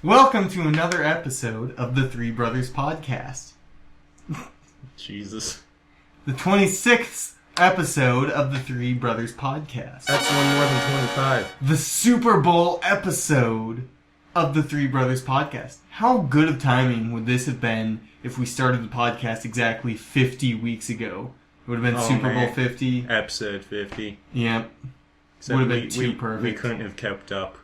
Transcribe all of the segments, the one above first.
Welcome to another episode of the Three Brothers Podcast. Jesus. The 26th episode of the Three Brothers Podcast. That's one more than 25. The Super Bowl episode of the Three Brothers Podcast. How good of timing would this have been if we started the podcast exactly 50 weeks ago? It would have been Super Bowl 50. Episode 50. Yep. Except would have been too perfect. We couldn't have kept up.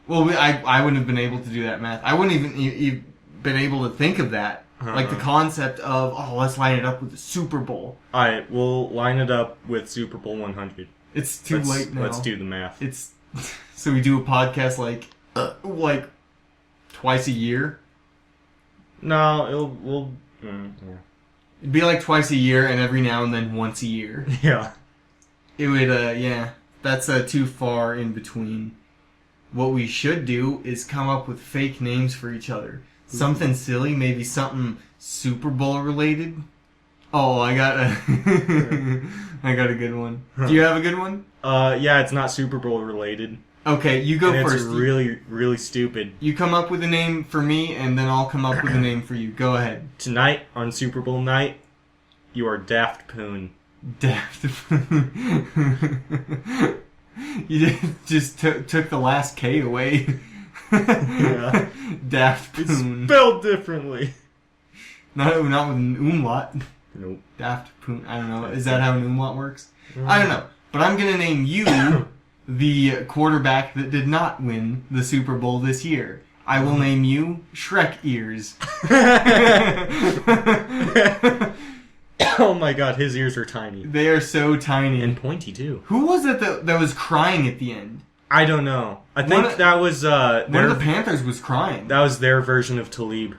Well, I wouldn't have been able to do that math. I wouldn't even been able to think of that. Like the concept of, let's line it up with the Super Bowl. Alright, we'll line it up with Super Bowl 100. It's too late now. Let's do the math. So we do a podcast like twice a year? No, yeah. It'd be like twice a year and every now and then once a year. Yeah. It would, that's too far in between. What we should do is come up with fake names for each other. Something silly, maybe something Super Bowl related. Oh, I got a good one. Do you have a good one? Yeah, it's not Super Bowl related. Okay, you go first. It's really, really stupid. You come up with a name for me, and then I'll come up with a name for you. Go ahead. Tonight, on Super Bowl night, you are Daft Poon. Daft Poon. You just took the last K away. Yeah. Daft Poon. It's spelled differently. Not with an umlaut. Nope. Daft Poon. I don't know. Is that how an umlaut works? I don't know. But I'm going to name you the quarterback that did not win the Super Bowl this year. I will name you Shrek Ears. Oh my god, his ears are tiny. They are so tiny. And pointy, too. Who was it that was crying at the end? I don't know. I think that was... one of the Panthers was crying. That was their version of Talib.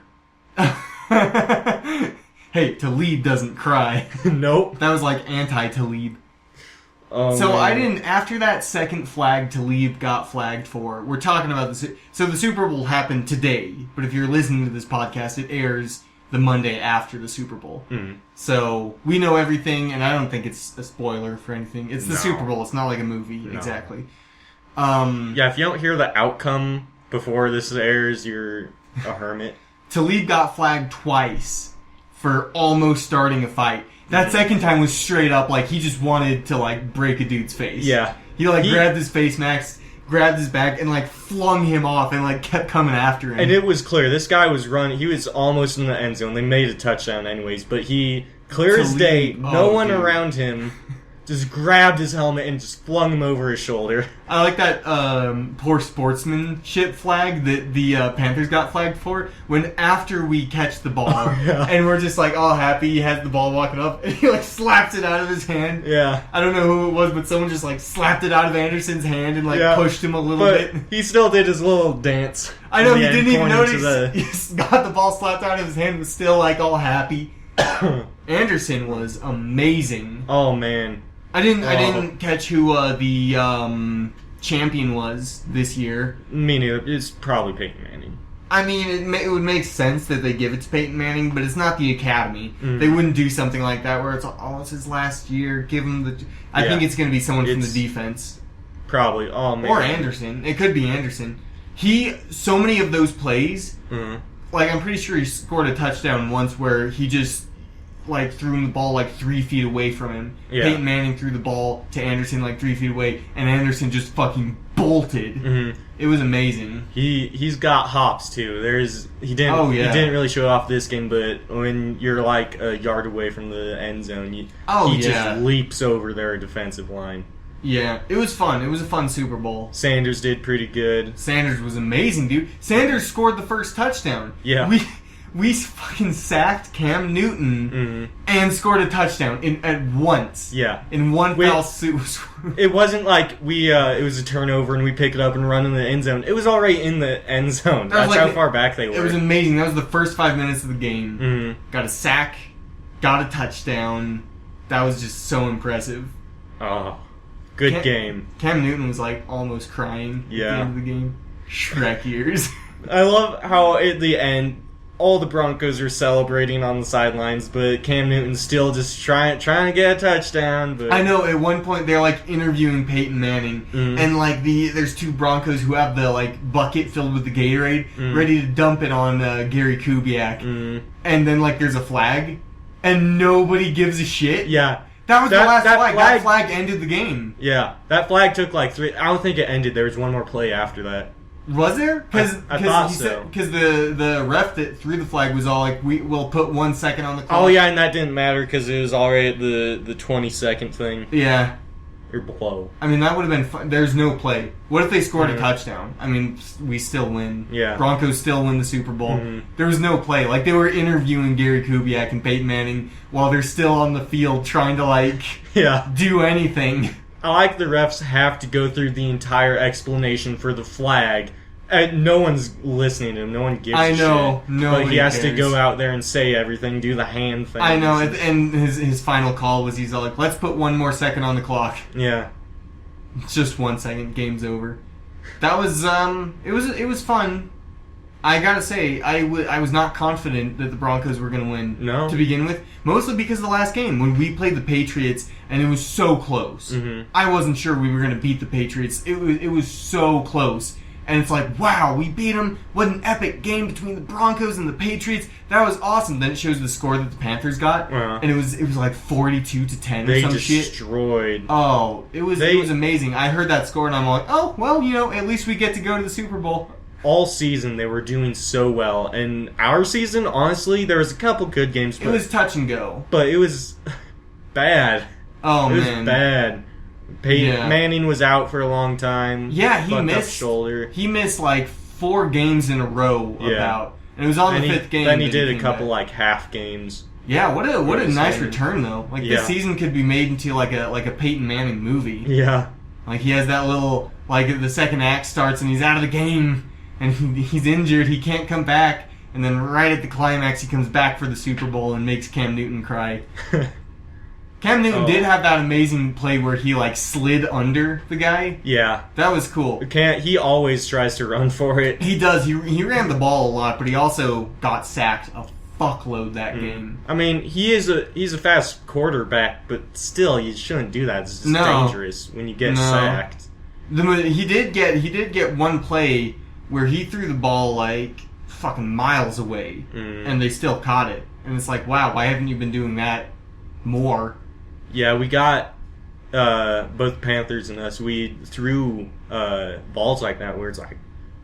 Hey, Talib doesn't cry. Nope. That was like anti-Talib. Oh, so man. I didn't... After that second flag Talib got flagged for, we're talking about the... So the Super Bowl happened today, but if you're listening to this podcast, it airs the Monday after the Super Bowl. Mm-hmm. So we know everything, and I don't think it's a spoiler for anything. It's the Super Bowl. It's not like a movie, exactly. Yeah, if you don't hear the outcome before this airs, you're a hermit. Talib got flagged twice for almost starting a fight. That second time was straight up like he just wanted to like break a dude's face. Yeah. He grabbed his face mask, grabbed his back, and like flung him off and like kept coming after him. And it was clear. This guy was running. He was almost in the end zone. They made a touchdown anyways, but he, clear as day, no one around him, just grabbed his helmet and just flung him over his shoulder. I like that poor sportsmanship flag that the Panthers got flagged for. When after we catch the ball, and we're just like all happy, he has the ball walking up, and he like slaps it out of his hand. Yeah. I don't know who it was, but someone just like slapped it out of Anderson's hand and like pushed him a little bit. He still did his little dance. I know, he didn't even notice. He got the ball slapped out of his hand and was still like all happy. Anderson was amazing. Oh man. I didn't catch who the champion was this year. Me neither. It's probably Peyton Manning. I mean, it would make sense that they give it to Peyton Manning, but it's not the Academy. Mm. They wouldn't do something like that where it's his last year. Give him the. I think it's going to be someone from the defense. Probably. Oh man. Or Anderson. It could be Anderson. So many of those plays. Mm. Like I'm pretty sure he scored a touchdown once where he just. Like threw him the ball like 3 feet away from him. Yeah. Peyton Manning threw the ball to Anderson like 3 feet away, and Anderson just fucking bolted. Mm-hmm. It was amazing. He's got hops too. He didn't really show it off this game, but when you're like a yard away from the end zone, he just leaps over their defensive line. Yeah, it was fun. It was a fun Super Bowl. Sanders did pretty good. Sanders was amazing, dude. Sanders scored the first touchdown. Yeah. We fucking sacked Cam Newton and scored a touchdown at once. Yeah. In one foul swoop. It wasn't like it was a turnover and we pick it up and run in the end zone. It was already in the end zone. That's how far back they were. It was amazing. That was the first 5 minutes of the game. Mm-hmm. Got a sack, got a touchdown. That was just so impressive. Oh, good game. Cam Newton was like almost crying at the end of the game. Shrek ears. I love how at the end... all the Broncos are celebrating on the sidelines, but Cam Newton's still just trying to get a touchdown. But I know at one point they're like interviewing Peyton Manning, and like there's two Broncos who have the like bucket filled with the Gatorade ready to dump it on Gary Kubiak, and then like there's a flag, and nobody gives a shit. Yeah. That was the last flag. That flag ended the game. Yeah, that flag took like 3. I don't think it ended. There was one more play after that. Was there? I thought so. Because the ref that threw the flag was all like, we'll put 1 second on the clock. Oh, yeah, and that didn't matter because it was already at the 20-second thing. Yeah. Or below. I mean, that would have been fun. There's no play. What if they scored a touchdown? I mean, we still win. Yeah. Broncos still win the Super Bowl. There was no play. Like, they were interviewing Gary Kubiak and Peyton Manning while they're still on the field trying to, like, do anything. I like the refs have to go through the entire explanation for the flag. And no one's listening to him. No one gives a shit. I know. But he has to go out there and say everything, do the hand thing. I know. And his final call was he's all like, let's put 1 more second on the clock. Yeah. It's just 1 second. Game's over. That was, it was fun. I gotta say, I was not confident that the Broncos were gonna win to begin with. Mostly because of the last game, when we played the Patriots, and it was so close. I wasn't sure we were gonna beat the Patriots. It was so close. And it's like, wow, we beat them. What an epic game between the Broncos and the Patriots. That was awesome. Then it shows the score that the Panthers got, and it was like 42-10 or some shit. They destroyed. Oh, it was amazing. I heard that score and I'm like, oh, well, at least we get to go to the Super Bowl. All season they were doing so well, and our season, honestly, there was a couple good games. But it was touch and go, but it was bad. Oh, it was man, bad. Manning was out for a long time. Yeah, he missed shoulder. He missed like 4 games in a row. And it was on the 5th game. Then he did a couple like half games. Yeah, what a nice return though. Like this season could be made into like a Peyton Manning movie. Yeah, like he has that little like the second act starts and he's out of the game and he's injured. He can't come back, and then right at the climax he comes back for the Super Bowl and makes Cam Newton cry. Cam Newton did have that amazing play where he like slid under the guy. Yeah, that was cool. He always tries to run for it. He does. He ran the ball a lot, but he also got sacked a fuckload that game. I mean, he's a fast quarterback, but still, you shouldn't do that. It's just dangerous when you get sacked. He did get one play where he threw the ball like fucking miles away, and they still caught it. And it's like, wow, why haven't you been doing that more? Yeah, we got both Panthers and us. We threw balls like that where it's like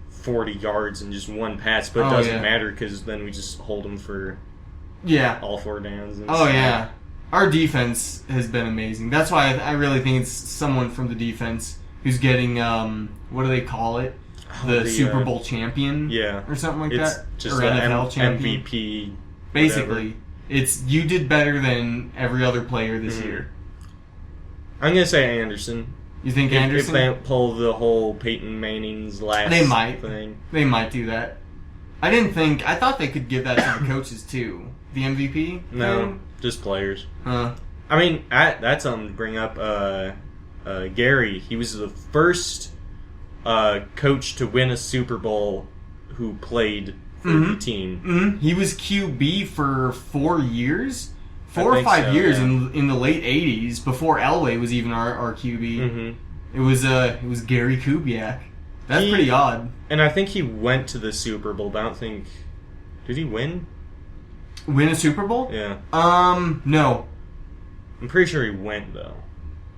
40 yards in just one pass, but it doesn't matter because then we just hold them for all 4 downs. And yeah. Our defense has been amazing. That's why I really think it's someone from the defense who's getting, what do they call it? The Super Bowl champion? Yeah. Or something like it's that? Just or NFL champion? MVP. Basically. Whatever. It's you did better than every other player this year. I'm going to say Anderson. You think Anderson? If they pull the whole Peyton Manning's last thing. They might do that. I thought they could give that to the coaches too. The MVP? No, thing? just players. Huh. I mean, that's something to bring up. Gary, he was the first coach to win a Super Bowl who played for the team. He was QB for 4 years? 4 or 5 years in the late 80s, before Elway was even our QB. It was Gary Kubiak. That's pretty odd. And I think he went to the Super Bowl, but I don't think... Did he win? Win a Super Bowl? Yeah. No. I'm pretty sure he went, though.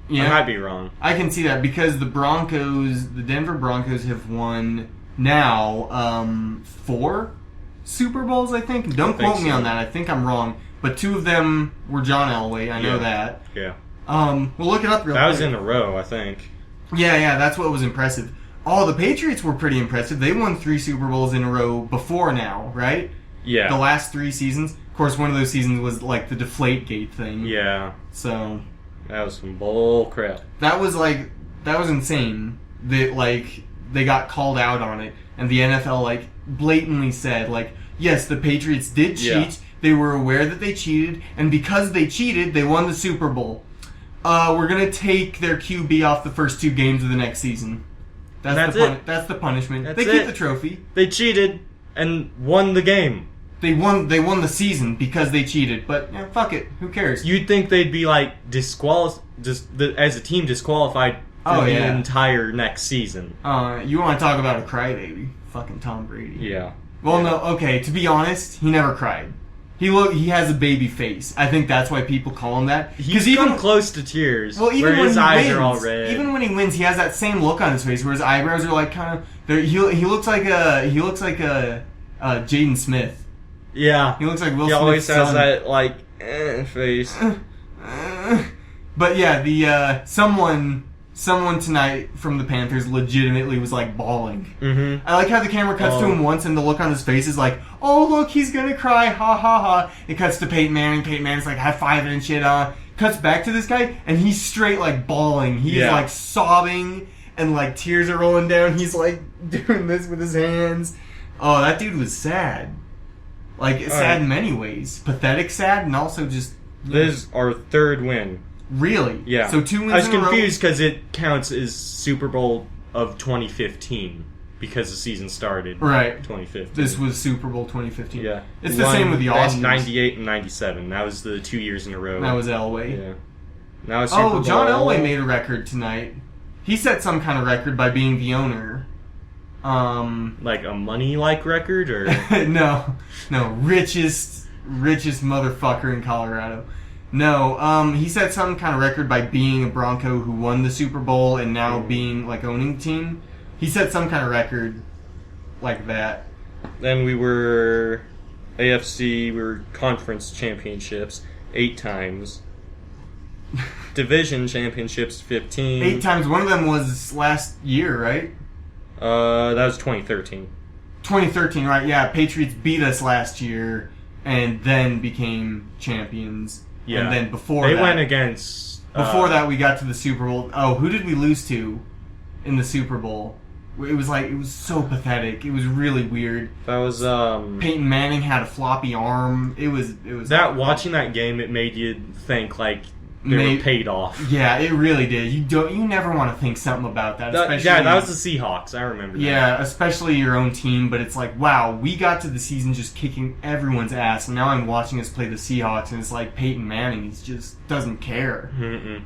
Yeah. I might be wrong. I can see that, because the Denver Broncos have won now 4 Super Bowls, I think. Don't quote me on that. I think I'm wrong. But 2 of them were John Elway. I know that. Yeah. We'll look it up real quick. That was in a row, I think. Yeah, that's what was impressive. Oh, the Patriots were pretty impressive. They won 3 Super Bowls in a row before now, right? Yeah. The last 3 seasons. Of course, one of those seasons was like the Deflategate thing. Yeah. So... That was some bull crap. That was insane. They got called out on it, and the NFL blatantly said yes, the Patriots did cheat. Yeah. They were aware that they cheated, and because they cheated, they won the Super Bowl. We're gonna take their QB off the first 2 games of the next season. That's the punishment. They keep the trophy. They cheated and won the game. They won the season because they cheated, but fuck it, who cares? You'd think they'd be like as a team disqualified for the entire next season. You want to talk about a crybaby? Fucking Tom Brady. Yeah. Well, no, okay. To be honest, he never cried. He has a baby face. I think that's why people call him that. He's come close to tears. Well, even where when his he eyes wins, are all red. even when he wins, he has that same look on his face where his eyebrows are like kind of. He looks like a Jaden Smith. Yeah, he looks like Will Smith's He always has son. that like face. But yeah, the someone tonight from the Panthers legitimately was like bawling. Mm-hmm. I like how the camera cuts to him once and the look on his face is like, oh look, he's gonna cry, ha ha ha. It cuts to Peyton Manning. Peyton Manning's like high-fiving and shit. Cuts back to this guy and he's straight like bawling. He's like sobbing and like tears are rolling down. He's like doing this with his hands. Oh, that dude was sad. Like sad in many ways. Pathetic sad and also just... This is our third win. Really? Yeah. So 2 wins in a row? I was confused because it counts as Super Bowl of 2015 because the season started. Right. 2015. This was Super Bowl 2015. Yeah. It's the same with the Oscars. 98 and 97. That was the 2 years in a row. That was Elway. Yeah. Now it's Super Bowl. John Elway made a record tonight. He set some kind of record by being the owner. Like a money-like record, or no, richest motherfucker in Colorado. No, he set some kind of record by being a Bronco who won the Super Bowl and now being like owning the team. He set some kind of record like that. Then we were AFC. We were conference championships 8 times. Division championships 15. 8 times. One of them was last year, right? That was 2013. 2013, right? Yeah, Patriots beat us last year and then became champions. Yeah. And then before they that, went against. Before that, we got to the Super Bowl. Oh, who did we lose to in the Super Bowl? It was so pathetic. It was really weird. That was Peyton Manning had a floppy arm. It was that watching that game. It made you think like they were paid off. Yeah, it really did. You never want to think something about that. That was the Seahawks. I remember that. Yeah, especially your own team. But it's like, wow, we got to the season just kicking everyone's ass, and now I'm watching us play the Seahawks, and it's like Peyton Manning. He just doesn't care. Mm-mm.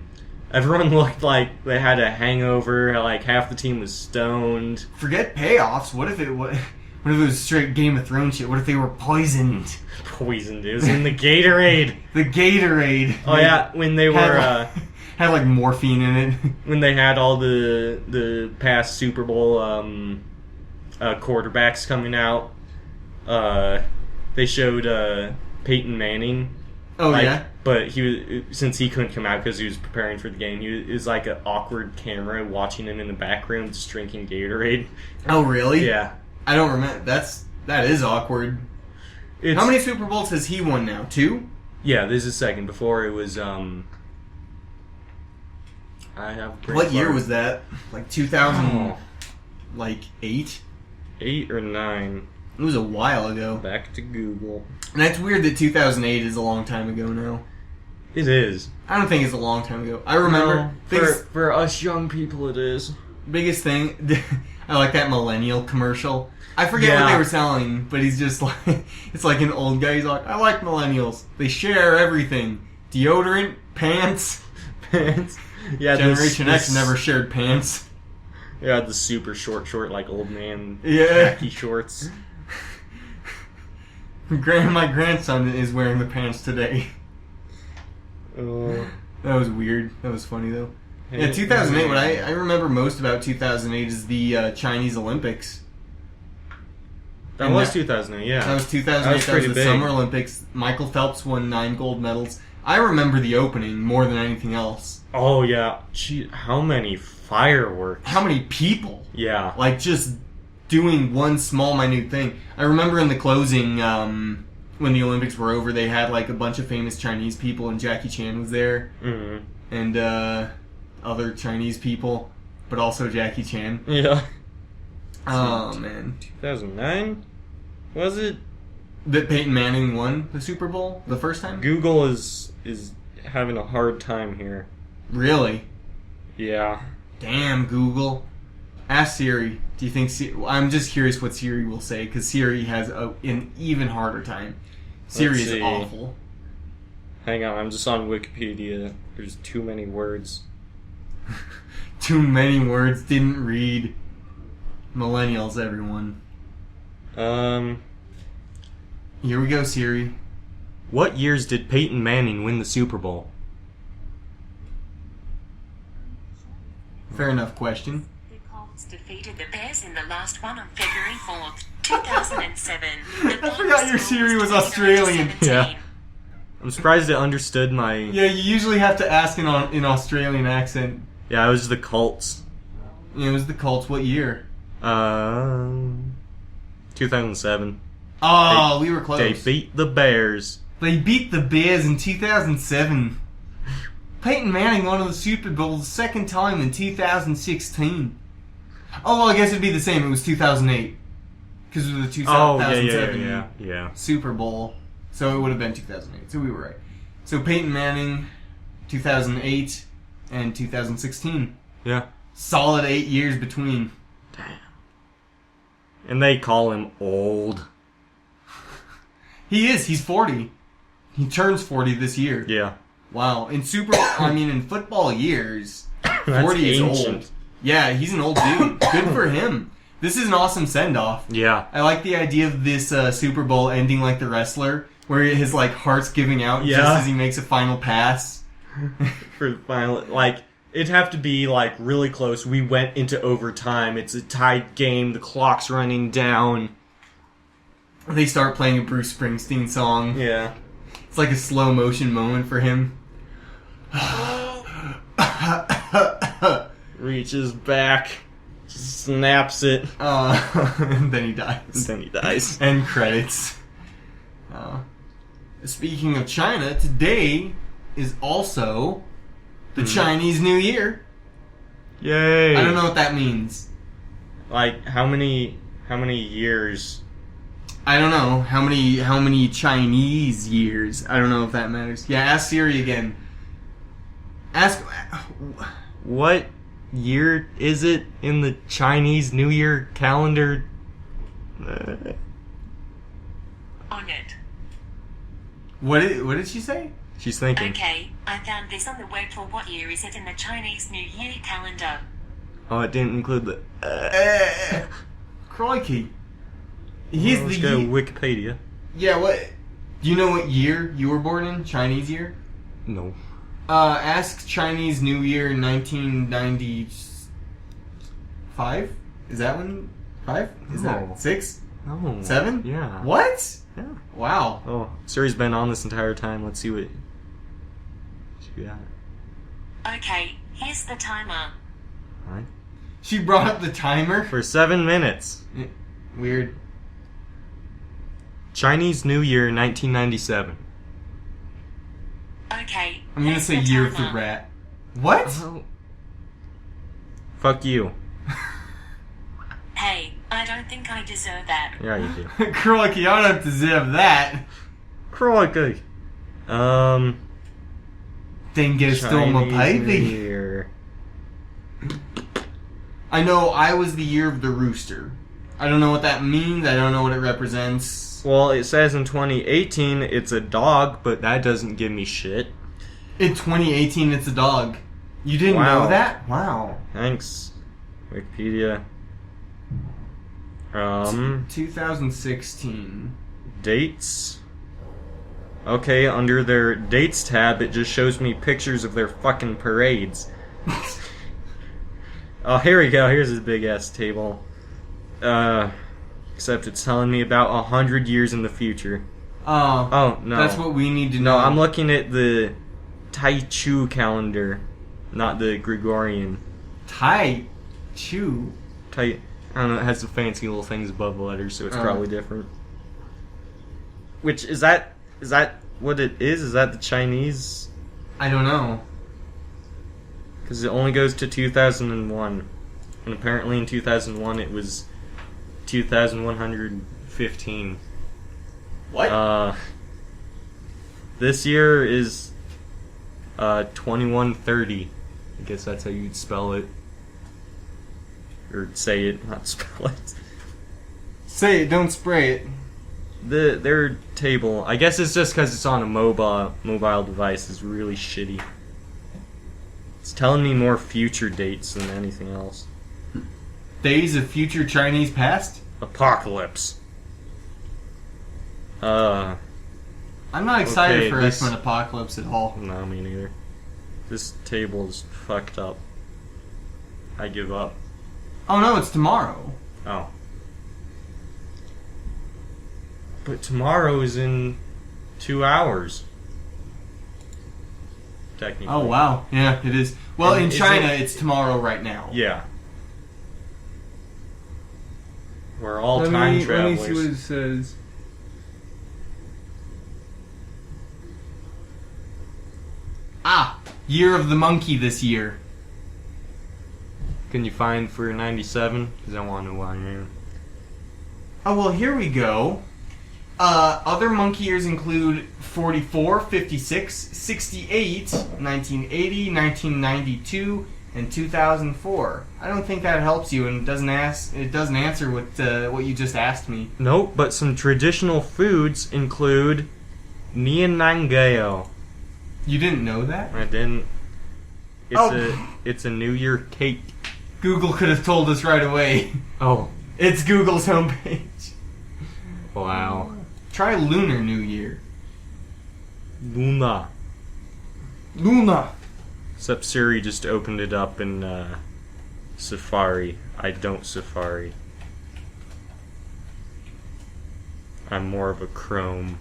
Everyone looked like they had a hangover. Like half the team was stoned. Forget payoffs. What if it was straight Game of Thrones shit? What if they were poisoned? Poisoned. It was in the Gatorade. The Gatorade. Oh yeah, when they were had like morphine in it. When they had all the past Super Bowl quarterbacks coming out, they showed Peyton Manning. Oh yeah. But since he couldn't come out because he was preparing for the game, it was like an awkward camera watching him in the background just drinking Gatorade. Oh really? Yeah. I don't remember. That is awkward. How many Super Bowls has he won now? 2? Yeah, this is second. Before it was I have. What year was that? Like 2000? Like 8? 8 or 9. It was a while ago. Back to Google. And that's weird that 2008 is a long time ago now. It is. I don't think it's a long time ago. I remember. For us young people, it is. Biggest thing, I like that millennial commercial. I forget what they were selling, but he's just like, it's like an old guy. He's like, I like millennials. They share everything. Deodorant, pants. Yeah, Generation X never shared pants. Yeah, the super short, like old man khaki shorts. My grandson is wearing the pants today. Oh. That was weird. That was funny, though. Yeah, 2008, what I remember most about 2008 is the Chinese Olympics. That was 2008, yeah. That was 2008. That was the Summer Olympics. Michael Phelps won 9 gold medals. I remember the opening more than anything else. Oh, yeah. Gee, how many fireworks. How many people? Yeah. Like, just doing one small, minute thing. I remember in the closing, when the Olympics were over, they had, like, a bunch of famous Chinese people, and Jackie Chan was there. Mm-hmm. And, other Chinese people, but also Jackie Chan. Yeah. Oh, man. 2009? Was it? That Peyton Manning won the Super Bowl the first time? Google is having a hard time here. Really? Yeah. Damn, Google. Ask Siri. Do you think I'm just curious what Siri will say, because Siri has an even harder time. Siri is awful. Hang on, I'm just on Wikipedia. There's too many words. Too many words. Didn't read. Millennials, everyone. Here we go, Siri. What years did Peyton Manning win the Super Bowl? Fair enough question. The Colts defeated the Bears in the last one on February 4th, 2007. I forgot your Siri was Australian. Yeah. I'm surprised it understood my... Yeah, you usually have to ask in Australian accent. Yeah, it was the Colts. Yeah, it was the Colts. What year? 2007. Oh, we were close. They beat the Bears. They beat the Bears in 2007. Peyton Manning won the Super Bowl the second time in 2016. Oh, well, I guess it'd be the same. It was 2008. Because it was the 2007 yeah. Super Bowl. So it would have been 2008. So we were right. So Peyton Manning, 2008 and 2016. Yeah. Solid 8 years between. Damn. And they call him old. He is. He's 40. He turns 40 this year. Yeah. Wow. In in football years, 40 is old. Yeah, he's an old dude. Good for him. This is an awesome send-off. Yeah. I like the idea of this Super Bowl ending like The Wrestler, where his heart's giving out just as he makes a final pass. For the final, it'd have to be really close. We went into overtime. It's a tied game. The clock's running down. They start playing a Bruce Springsteen song. Yeah. It's like a slow motion moment for him. Reaches back, snaps it. And then he dies. End credits. Speaking of China, today is also the Chinese New Year. Yay! I don't know what that means. How many years? I don't know how many Chinese years. I don't know if that matters. Yeah, ask Siri again. Ask what year is it in the Chinese New Year calendar? On it. What did she say? She's thinking. Okay, I found this on the web for what year is it in the Chinese New Year calendar. Oh, it didn't include the... Crikey. Let's go Wikipedia. Yeah, what... Do you know what year you were born in? Chinese year? No. Ask Chinese New Year 1995? Is that one? 5? Is that 6? No. 7? Yeah. What? Yeah. Wow. Oh, Siri's been on this entire time. Let's see what she got. Okay, here's the timer. Alright. She brought up the timer? For 7 minutes. Weird. Chinese New Year 1997. Okay. I'm gonna say Year of the Rat. What? Oh. Fuck you. Hey, I don't think I deserve that. Yeah, you do. Crikey, I don't deserve that. Crikey. Didn't get stole my baby. I know I was the year of the rooster. I don't know what that means. I don't know what it represents. Well, it says in 2018 it's a dog, but that doesn't give me shit. In 2018 it's a dog. You didn't know that? Wow. Thanks, Wikipedia. 2016. Dates. Okay, under their dates tab, it just shows me pictures of their fucking parades. Oh, here we go. Here's a big ass table. Except it's telling me about 100 years in the future. Oh no. That's what we need to know. No, I'm looking at the Tai Chu calendar, not the Gregorian. Tai Chu? I don't know, it has the fancy little things above the letters, so it's probably different. Which, is that what it is? Is that the Chinese? I don't know. Because it only goes to 2001. And apparently in 2001 it was 2,115. What? This year is 2130. I guess that's how you'd spell it. Or say it, not spell it. Say it, don't spray it. Their table, I guess it's just because it's on a mobile device, is really shitty. It's telling me more future dates than anything else. Days of future Chinese past? Apocalypse. I'm not excited for X-Men Apocalypse at all. No, me neither. This table is fucked up. I give up. Oh no, it's tomorrow. Oh. But tomorrow is in 2 hours. Technically. Oh wow, yeah, it is. Well, And in China, it's tomorrow right now. Yeah. We're all time travelers. Let me see what it says. Year of the Monkey this year. Can you find for 97? Because I want to know why I am. Oh, well, here we go. Other monkey years include 44, 56, 68, 1980, 1992, and 2004. I don't think that helps you, and it doesn't answer what you just asked me. Nope, but some traditional foods include Nianangeo. You didn't know that? I didn't. It's a New Year cake. Google could have told us right away. Oh. It's Google's homepage. Wow. Try Lunar New Year. Luna. Except Siri just opened it up in Safari. I don't Safari. I'm more of a Chrome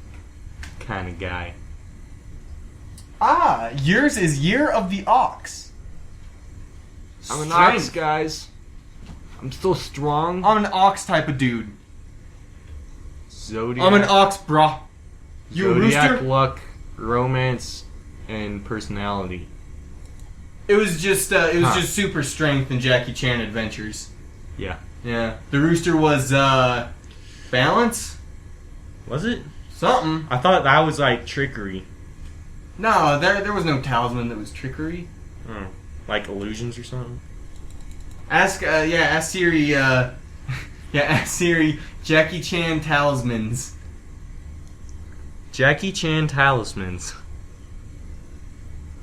kind of guy. Yours is Year of the Ox. I'm an ox, guys. I'm still strong. I'm an ox type of dude. Zodiac. I'm an ox, brah. You a Zodiac, rooster? luck, romance, and personality. It was just just super strength and Jackie Chan adventures. Yeah. Yeah. The rooster was balance? Was it? Something. I thought that was like trickery. No, there was no talisman that was trickery. Oh. Like illusions or something? Ask Siri ask Siri Jackie Chan talismans. Jackie Chan talismans.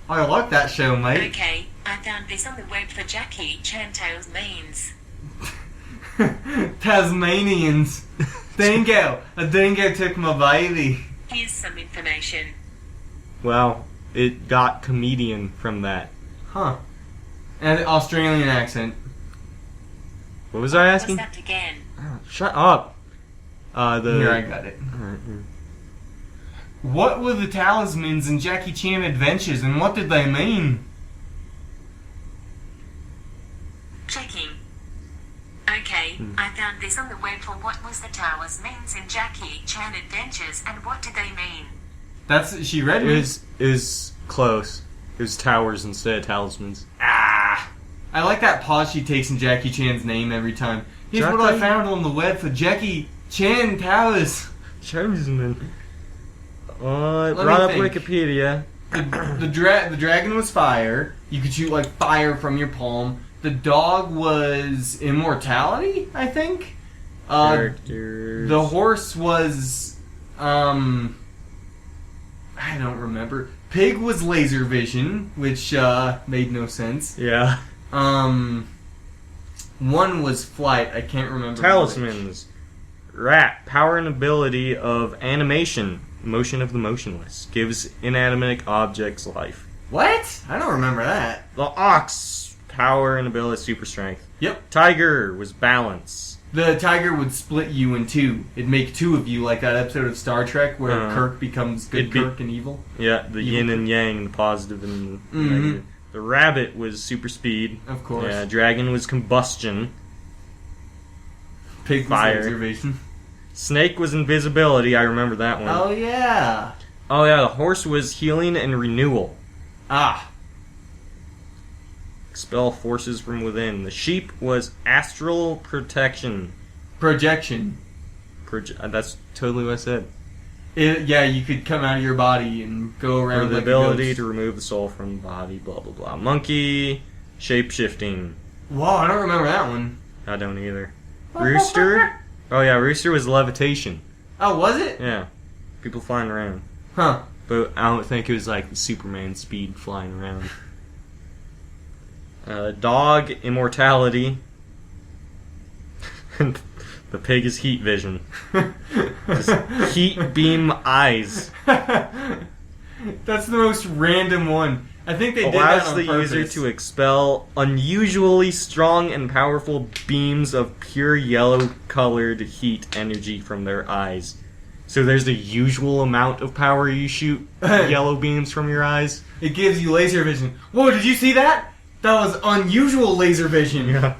Oh, I like that show, mate. Okay, I found this on the web for Jackie Chan talismans. Tasmanians. Dingo. A dingo took my baby. Here's some information. Well, it got comedian from that. Huh. And Australian accent. What was I asking? What's that again? Shut up. Here, I got it. Alright, here. What were the talismans in Jackie Chan adventures, and what did they mean? Checking. Okay, I found this on the web for what was the talismans in Jackie Chan adventures and what did they mean? She read It it. was close. It was towers instead of talismans. I like that pause she takes in Jackie Chan's name every time. Here's what I found on the web for Jackie Chan towers. Talisman. It Let brought me up think. Wikipedia. The dragon was fire. You could shoot like fire from your palm. The dog was immortality, I think. Characters. The horse was I don't remember. Pig was laser vision, which made no sense. Yeah. One was flight. I can't remember. Talismans. Rat. Power and ability of animation. Motion of the motionless. Gives inanimate objects life. What? I don't remember that. The ox. Power and ability. Super strength. Yep. Tiger was balance. The tiger would split you in two. It'd make two of you, like that episode of Star Trek where Kirk becomes good Kirk and evil. Yeah, the yin and yang, the positive and negative. The rabbit was super speed. Of course. Yeah, dragon was combustion. Pig was Fire. laser vision. Snake was invisibility. I remember that one. Oh, yeah. Oh yeah, the horse was healing and renewal. Expel forces from within. The sheep was astral protection. Projection. That's totally what I said. Yeah, you could come out of your body and go Or around the like ability a ghost. to remove the soul from the body, blah blah blah. Monkey, shape shifting. Whoa, I don't remember that one. I don't either. Rooster? Oh yeah, Rooster was levitation. Oh, was it? Yeah. People flying around. Huh. But I don't think it was like Superman speed flying around. Dog, immortality. The pig is heat vision. Just heat beam eyes. That's the most random one. I think they did that Allows on the purpose. user to expel unusually strong and powerful beams of pure yellow-colored heat energy from their eyes. So there's the usual amount of power you shoot yellow beams from your eyes. It gives you laser vision. Whoa, did you see that? That was unusual laser vision. Yeah.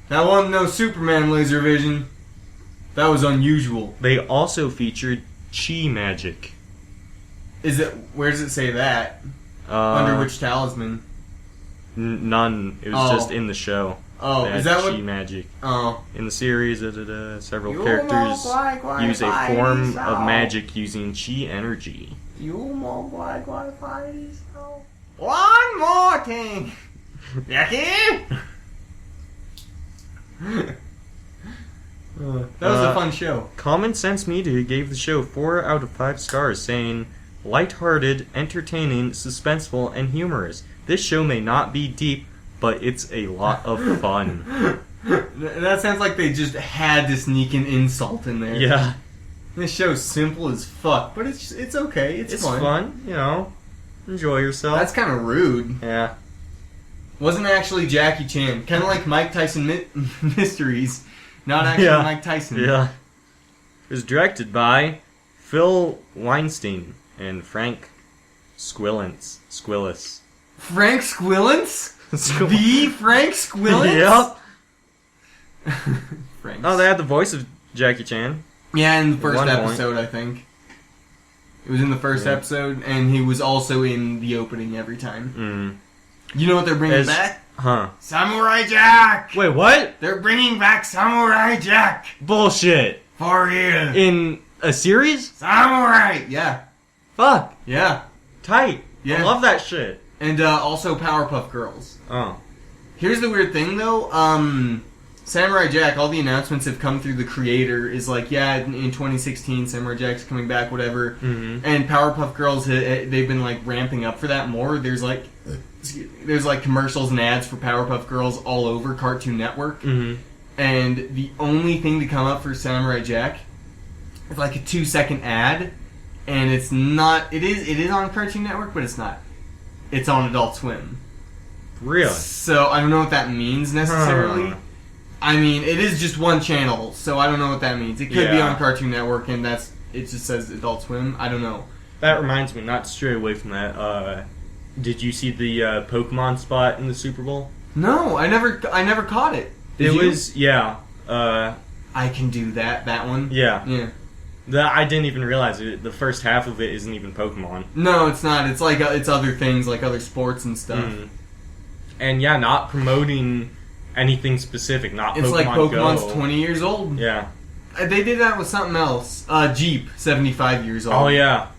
That wasn't no Superman laser vision. That was unusual. They also featured chi magic. Is it? Where does it say that? Under which talisman? None. It was just in the show. Oh, They is had that chi what? magic. Oh. In the series, several characters use a form of magic using chi energy. One more thing. Jackie? That was a fun show. Common Sense Media gave the show 4 out of 5 stars, saying, lighthearted, entertaining, suspenseful, and humorous. This show may not be deep, but it's a lot of fun. That sounds like they just had to sneak an insult in there. Yeah. This show's simple as fuck, but it's okay. It's fun, you know. Enjoy yourself. That's kind of rude. Yeah. Wasn't actually Jackie Chan. Kind of like Mike Tyson Mysteries. Not actually Mike Tyson. Yeah. It was directed by Phil Weinstein and Frank Squillis. Frank Squillance? The Frank Squillance? Yep. Frank. Oh, they had the voice of Jackie Chan. Yeah, in the first One point. episode, I think. It was in the first episode, and he was also in the opening every time. You know what they're bringing back? Huh. Samurai Jack! Wait, what? They're bringing back Samurai Jack! Bullshit. For real. In a series? Samurai! Yeah. Fuck. Yeah. Tight. Yeah. I love that shit. And also Powerpuff Girls. Oh. Here's the weird thing, though. Samurai Jack, all the announcements have come through the creator. Is like, yeah, in 2016, Samurai Jack's coming back, whatever. Mm-hmm. And Powerpuff Girls, they've been like ramping up for that more. There's like commercials and ads for Powerpuff Girls all over Cartoon Network. Mm-hmm. And the only thing to come up for Samurai Jack is like a 2-second ad, and it's not. It is on Cartoon Network, but it's not. It's on Adult Swim. Really? So I don't know what that means necessarily. Huh. I mean, it is just one channel, so I don't know what that means. It could be Yeah. on Cartoon Network, and it just says Adult Swim. I don't know. That reminds me, not to stray away from that, did you see the Pokemon spot in the Super Bowl? No, I never caught it. Did you? Yeah. I can do that. That one. Yeah. Yeah. I didn't even realize it. The first half of it isn't even Pokemon. No, it's not. It's like it's other things, like other sports and stuff. Mm. And yeah, not promoting anything specific. Not It's Pokemon like Pokemon's Go. 20 years old. Yeah. They did that with something else. Jeep, 75 years old. Oh yeah.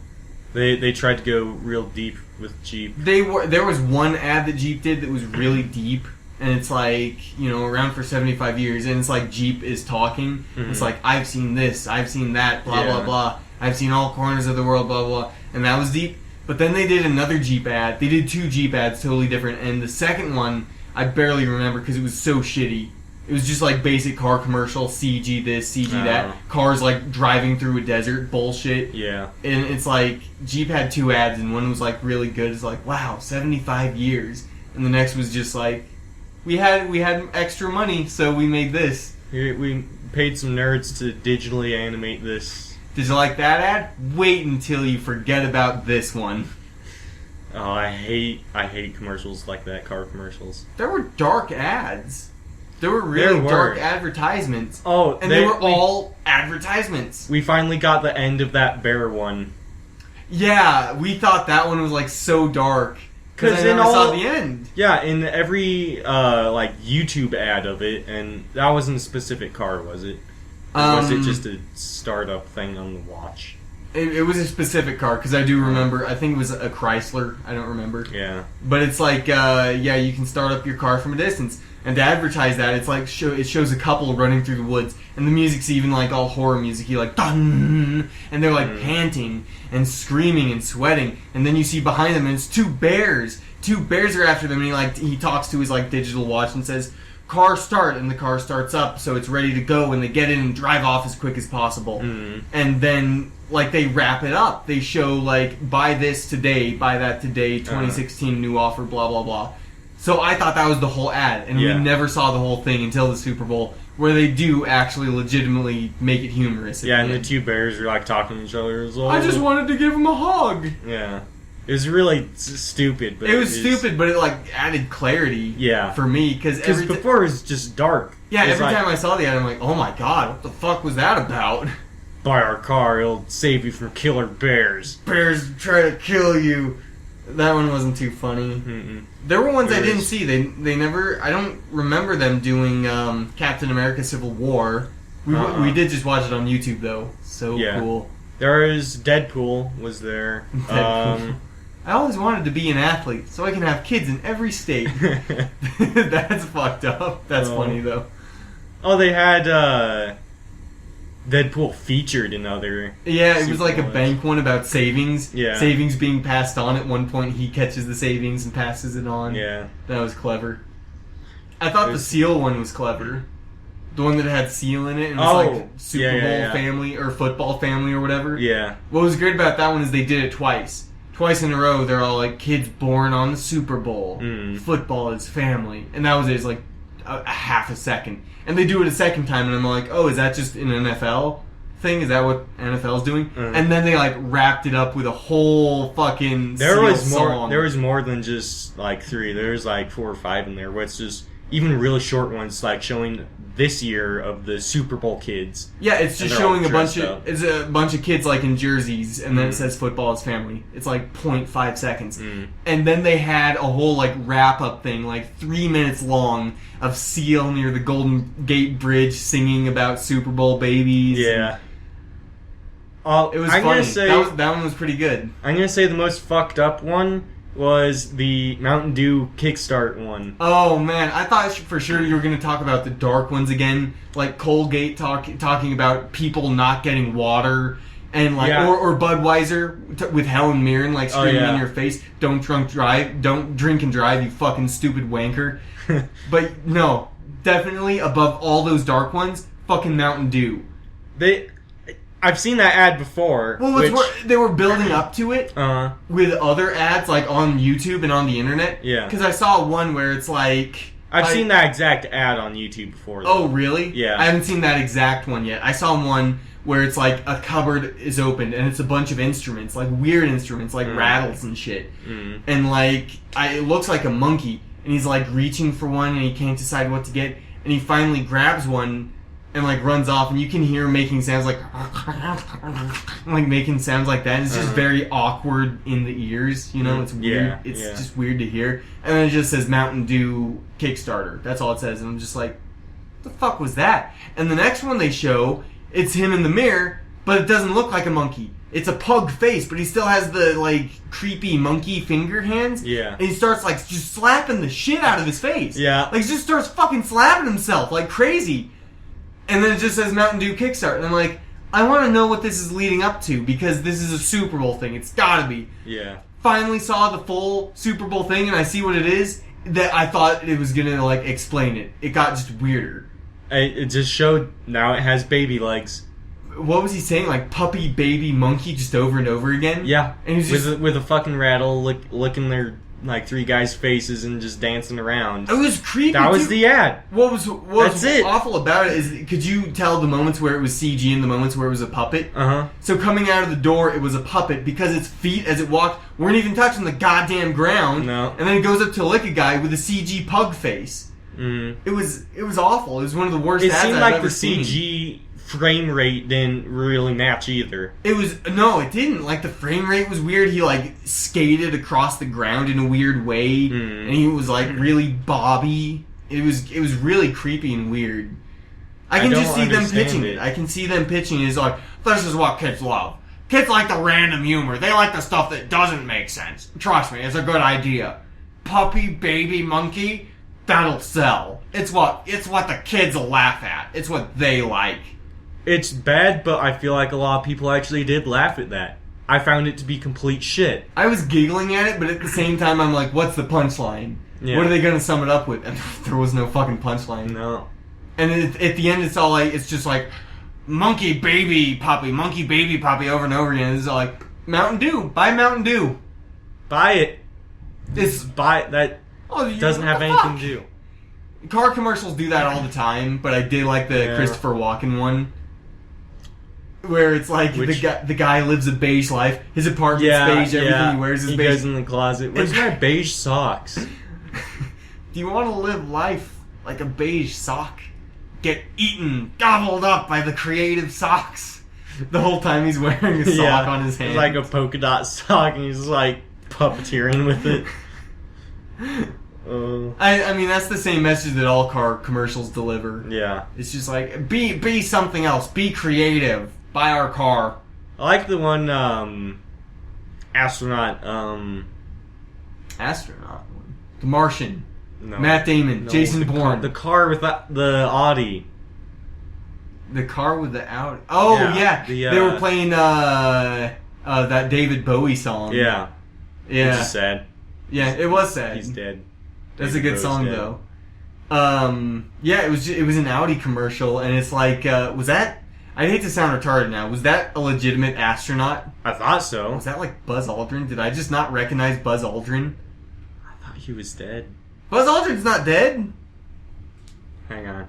They tried to go real deep with Jeep. There was one ad that Jeep did that was really deep, and it's like, around for 75 years, and it's like Jeep is talking. Mm-hmm. It's like, I've seen this, I've seen that, blah, Yeah. blah, blah. I've seen all corners of the world, blah, blah, and that was deep. But then they did another Jeep ad. They did 2 Jeep ads, totally different, and the second one, I barely remember because it was so shitty. It was just like basic car commercial, CG this, CG that. Cars like driving through a desert, bullshit. Yeah. And it's like, Jeep had 2 ads, and one was like really good. It's like, wow, 75 years. And the next was just like, we had extra money, so we made this. We paid some nerds to digitally animate this. Did you like that ad? Wait until you forget about this one. Oh, I hate commercials like that, car commercials. There were dark ads. There were really dark advertisements. Oh, and they were all advertisements. We finally got the end of that bear one. Yeah, we thought that one was like so dark. Because I never saw the end. Yeah, in every like YouTube ad of it, and that wasn't a specific car, was it? Or was it just a startup thing on the watch? It was a specific car, because I do remember, I think it was a Chrysler, I don't remember. Yeah. But it's like, you can start up your car from a distance. And to advertise that, it's like, it shows a couple running through the woods, and the music's even like all horror music-y, like, dun, and they're like panting, and screaming, and sweating, and then you see behind them, and it's two bears. Two bears are after them, and he talks to his like digital watch and says, car start, and the car starts up, so it's ready to go, and they get in and drive off as quick as possible. And then, like, they wrap it up. They show, like, buy this today, buy that today, 2016 new offer, blah, blah, blah. So I thought that was the whole ad, and we never saw the whole thing until the Super Bowl, where they do actually legitimately make it humorous. And the two bears are, like, talking to each other. I just wanted to give him a hug. Yeah. It was really stupid. But it was stupid, but it, like, added clarity for me. Because before it was just dark. Yeah, every time I saw the ad, I'm like, oh my god, what the fuck was that about? Buy our car, it'll save you from killer bears. Bears try to kill you. That one wasn't too funny. There were ones I didn't see. They never... I don't remember them doing Captain America Civil War. We did just watch it on YouTube, though. So cool. There was Deadpool was there. Deadpool. I always wanted to be an athlete, so I can have kids in every state. That's fucked up. That's funny, though. Oh, they had Deadpool featured in other... Yeah, it was like a bank one about savings. Yeah. Savings being passed on. At one point, he catches the savings and passes it on. Yeah. That was clever. I thought the Seal one was clever. The one that had Seal in it, and it was like Super Bowl family, or football family, or whatever. Yeah. What was great about that one is they did it twice. Twice in a row, they're all like, kids born on the Super Bowl. Football is family. And that was it. It's like a half a second. And they do it a second time, and I'm like, oh, is that just an NFL thing? Is that what NFL's doing? And then they like wrapped it up with a whole fucking song. There was more than just like 3. There was like 4 or 5 in there, where it's just even really short ones, like showing this year of the Super Bowl kids. Yeah, it's just showing a bunch of kids like in jerseys, and then it says football is family. It's like 0.5 seconds. And then they had a whole like wrap up thing, like 3 minutes long, of Seal near the Golden Gate Bridge singing about Super Bowl babies. Yeah. It was funny. That one was pretty good. I'm gonna say the most fucked up one was the Mountain Dew Kickstart one. Oh man, I thought for sure you were going to talk about the dark ones again, like Colgate talking about people not getting water, and like or Budweiser with Helen Mirren like screaming in your face, "Don't drink and drive, you fucking stupid wanker." But no, definitely above all those dark ones, fucking Mountain Dew. I've seen that ad before. Well, they were building up to it with other ads, like on YouTube and on the internet. Yeah. Because I saw one where it's like... I've seen that exact ad on YouTube before, though. Oh, really? Yeah. I haven't seen that exact one yet. I saw one where it's like a cupboard is opened and it's a bunch of instruments, like weird instruments, like rattles and shit. And like, it looks like a monkey, and he's like reaching for one and he can't decide what to get, and he finally grabs one and like runs off, and you can hear him making sounds like making sounds like that. And it's just very awkward in the ears, you know. It's weird. It's just weird to hear. And then it just says Mountain Dew Kickstarter. That's all it says. And I'm just like, what the fuck was that? And the next one they show, it's him in the mirror, but it doesn't look like a monkey. It's a pug face, but he still has the like creepy monkey finger hands. Yeah. And he starts like just slapping the shit out of his face. Yeah. Like he just starts fucking slapping himself like crazy. And then it just says Mountain Dew Kickstart. And I'm like, I want to know what this is leading up to, because this is a Super Bowl thing. It's gotta be. Yeah. Finally saw the full Super Bowl thing, and I see what it is, that I thought it was gonna, like, explain it. It got just weirder. It just showed, now it has baby legs. What was he saying? Like, puppy, baby, monkey, just over and over again? Yeah. And he's just... with a fucking rattle, licking their... like 3 guys' faces and just dancing around. It was creepy. That was the ad. What was awful about it is, could you tell the moments where it was CG and the moments where it was a puppet? So coming out of the door, it was a puppet because its feet, as it walked, weren't even touching the goddamn ground. No. And then it goes up to lick a guy with a CG pug face. It was awful. It was one of the worst ads I've ever seen. It seemed like the CG frame rate didn't really match either. It didn't. Like, the frame rate was weird. He like skated across the ground in a weird way, and he was like really bobby. It was really creepy and weird. I can just see them pitching it. I can see them pitching it as like, this is what kids love. Kids like the random humor. They like the stuff that doesn't make sense. Trust me, it's a good idea. Puppy, baby, monkey, that'll sell. It's what the kids will laugh at. It's what they like. It's bad, but I feel like a lot of people actually did laugh at that. I found it to be complete shit. I was giggling at it, but at the same time, I'm like, what's the punchline? Yeah. What are they going to sum it up with? And there was no fucking punchline. No. And at the end, it's just like, monkey, baby, puppy, over and over again. It's all like, Mountain Dew. Buy Mountain Dew. Buy it. That doesn't have anything to do. Car commercials do that all the time, but I did like the Christopher Walken one. Where it's like the guy lives a beige life. His apartment's beige, everything he wears is beige. He goes in the closet. Where's my beige socks? Do you want to live life like a beige sock? Get eaten, gobbled up by the creative socks. The whole time he's wearing a sock on his hand. It's like a polka dot sock, and he's like puppeteering with it. I mean, that's the same message that all car commercials deliver. Yeah. It's just like, be something else. Be creative. Buy our car. I like the one, astronaut, Astronaut? The Martian. No. Matt Damon. No, Jason Bourne. The car with the Audi. The car with the Audi. Oh, yeah. They were playing, that David Bowie song. Yeah. Yeah. Which is sad. Yeah, it was sad. He's dead. That's a good song, though. Yeah, it was an Audi commercial, and it's like, was that... I hate to sound retarded now. Was that a legitimate astronaut? I thought so. Was that like Buzz Aldrin? Did I just not recognize Buzz Aldrin? I thought he was dead. Buzz Aldrin's not dead. Hang on.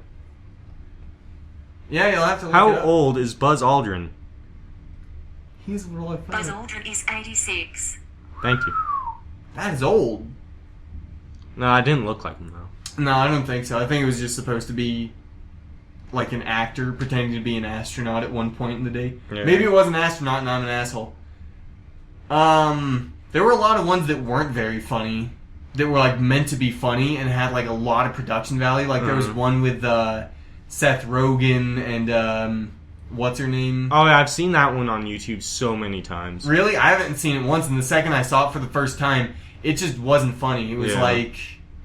Yeah, you'll have to look How it up. old is Buzz Aldrin? He's really funny. Buzz Aldrin is 86. Thank you. That is old. No, I didn't look like him, though. No, I don't think so. I think it was just supposed to be like an actor pretending to be an astronaut at one point in the day. Yeah. Maybe it was an astronaut and I'm an asshole. There were a lot of ones that weren't very funny. That were like meant to be funny and had like a lot of production value. Like there was one with Seth Rogen and what's her name? Oh yeah, I've seen that one on YouTube so many times. Really? I haven't seen it once, and the second I saw it for the first time, it just wasn't funny. It was like...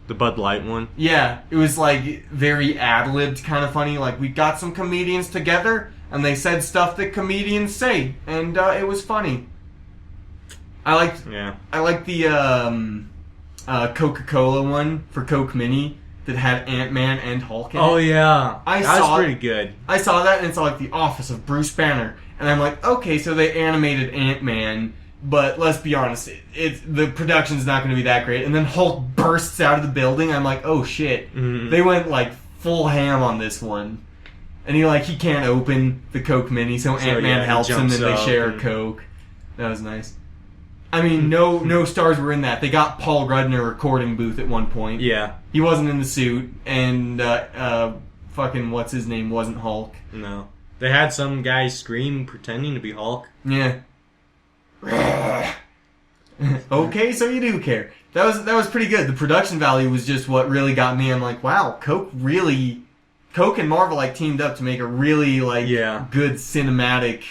The Bud Light one? Yeah, it was like very ad-libbed kind of funny. Like, we got some comedians together, and they said stuff that comedians say, and it was funny. I liked the Coca-Cola one for Coke Mini that had Ant-Man and Hulk in it. Oh yeah, that was pretty good. I saw that, and it's like the office of Bruce Banner, and I'm like, okay, so they animated Ant-Man. But let's be honest, the production's not going to be that great. And then Hulk bursts out of the building. I'm like, oh shit. Mm-hmm. They went like full ham on this one. And he can't open the Coke Mini, so Ant-Man helps him and they share a Coke. That was nice. I mean, no stars were in that. They got Paul Rudd in a recording booth at one point. Yeah. He wasn't in the suit, and fucking what's his name wasn't Hulk. No. They had some guy scream pretending to be Hulk. Yeah. Okay, so you do care. That was pretty good. The production value was just what really got me. I'm like, wow, Coke and Marvel like teamed up to make a really good cinematic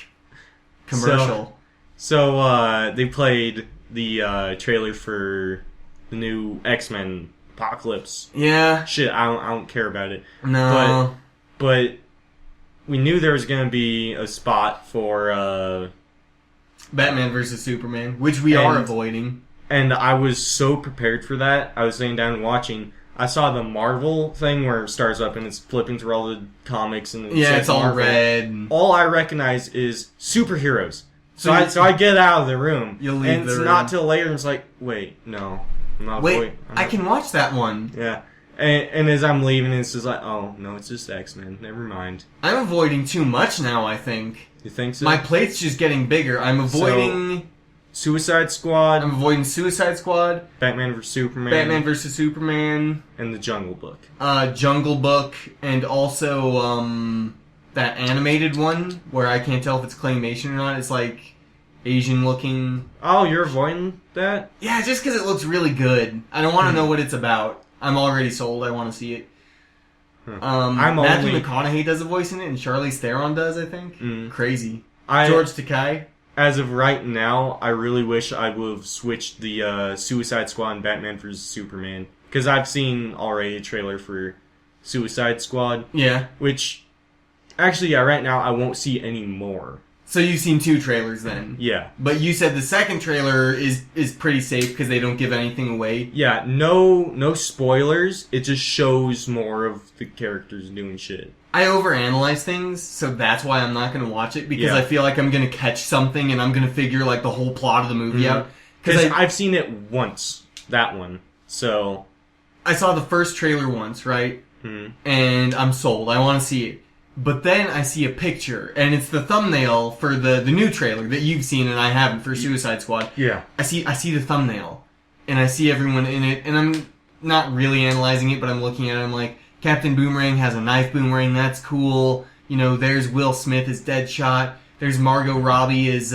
commercial. So they played the trailer for the new X-Men Apocalypse. Yeah. Shit, I don't care about it. No. But we knew there was gonna be a spot for Batman vs. Superman, which we are avoiding. And I was so prepared for that. I was sitting down and watching. I saw the Marvel thing where it starts up and it's flipping through all the comics and it's all Marvel. red. All I recognize is superheroes. So I get out of the room. You'll leave and the it's room. not till later. It's like, wait, no, I'm not. I can watch that one. Yeah. And as I'm leaving, it's just like, oh no, it's just X-Men. Never mind. I'm avoiding too much now. I think. You think so? My plate's just getting bigger. I'm avoiding Suicide Squad. I'm avoiding Suicide Squad. Batman vs. Superman. And the Jungle Book. Jungle Book, and also that animated one where I can't tell if it's claymation or not. It's like Asian looking. Oh, you're avoiding that? Yeah, just because it looks really good. I don't want to know what it's about. I'm already sold. I want to see it. Matthew McConaughey does a voice in it, and Charlize Theron does, I think. Crazy. George Takei. as of right now, I really wish I would have switched the Suicide Squad and Batman vs Superman, because I've seen already a trailer for Suicide Squad. Yeah. Which, actually, yeah, right now I won't see any more. So you've seen 2 trailers then? Yeah. But you said the second trailer is pretty safe because they don't give anything away? Yeah, no spoilers. It just shows more of the characters doing shit. I overanalyze things, so that's why I'm not going to watch it, because I feel like I'm going to catch something and I'm going to figure like the whole plot of the movie out. Because I've seen it once, that one. So I saw the first trailer once, right? And I'm sold. I want to see it. But then I see a picture, and it's the thumbnail for the new trailer that you've seen and I haven't, for Suicide Squad. Yeah. I see the thumbnail, and I see everyone in it, and I'm not really analyzing it, but I'm looking at it, I'm like, Captain Boomerang has a knife boomerang, that's cool. You know, there's Will Smith as Deadshot. There's Margot Robbie as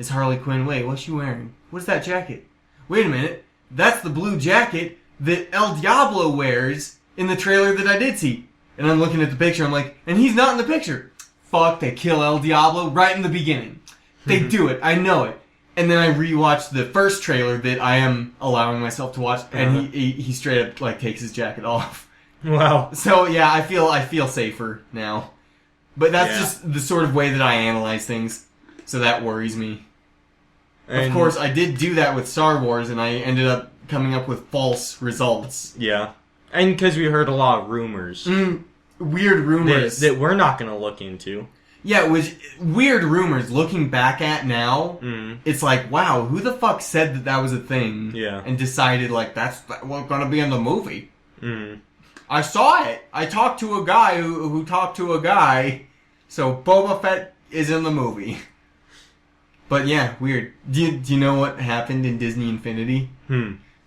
Harley Quinn. Wait, what's she wearing? What's that jacket? Wait a minute. That's the blue jacket that El Diablo wears in the trailer that I did see. And I'm looking at the picture, I'm like, and he's not in the picture. Fuck, they kill El Diablo right in the beginning. They do it, I know it. And then I rewatched the first trailer that I am allowing myself to watch, and he straight up like takes his jacket off. Wow. So yeah, I feel safer now. But that's just the sort of way that I analyze things, so that worries me. And of course, I did do that with Star Wars, and I ended up coming up with false results. Yeah. And because we heard a lot of rumors. Weird rumors. That we're not going to look into. Yeah, it was weird rumors. Looking back at now, it's like, wow, who the fuck said that was a thing? Yeah. And decided, like, that's what's going to be in the movie. I saw it. I talked to a guy who talked to a guy. So Boba Fett is in the movie. But yeah, weird. Do you know what happened in Disney Infinity?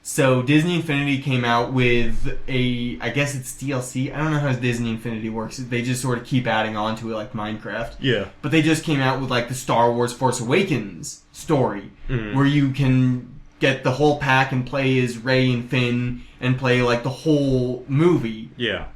So Disney Infinity came out with I guess it's DLC. I don't know how Disney Infinity works. They just sort of keep adding on to it like Minecraft. Yeah. But they just came out with like the Star Wars Force Awakens story, where you can get the whole pack and play as Rey and Finn and play like the whole movie. Yeah.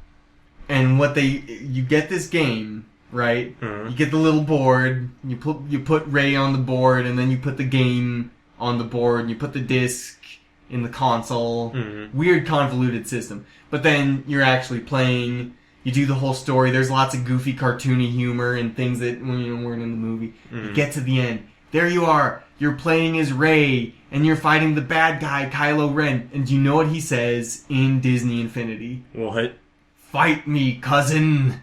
And you get this game, right? You get the little board, you put Rey on the board, and then you put the game on the board, and you put the disc in the console. Weird convoluted system. But then you're actually playing, you do the whole story, there's lots of goofy cartoony humor and things that weren't in the movie. You get to the end, there you are, you're playing as Rey, and you're fighting the bad guy, Kylo Ren. And do you know what he says in Disney Infinity? What? Fight me, cousin.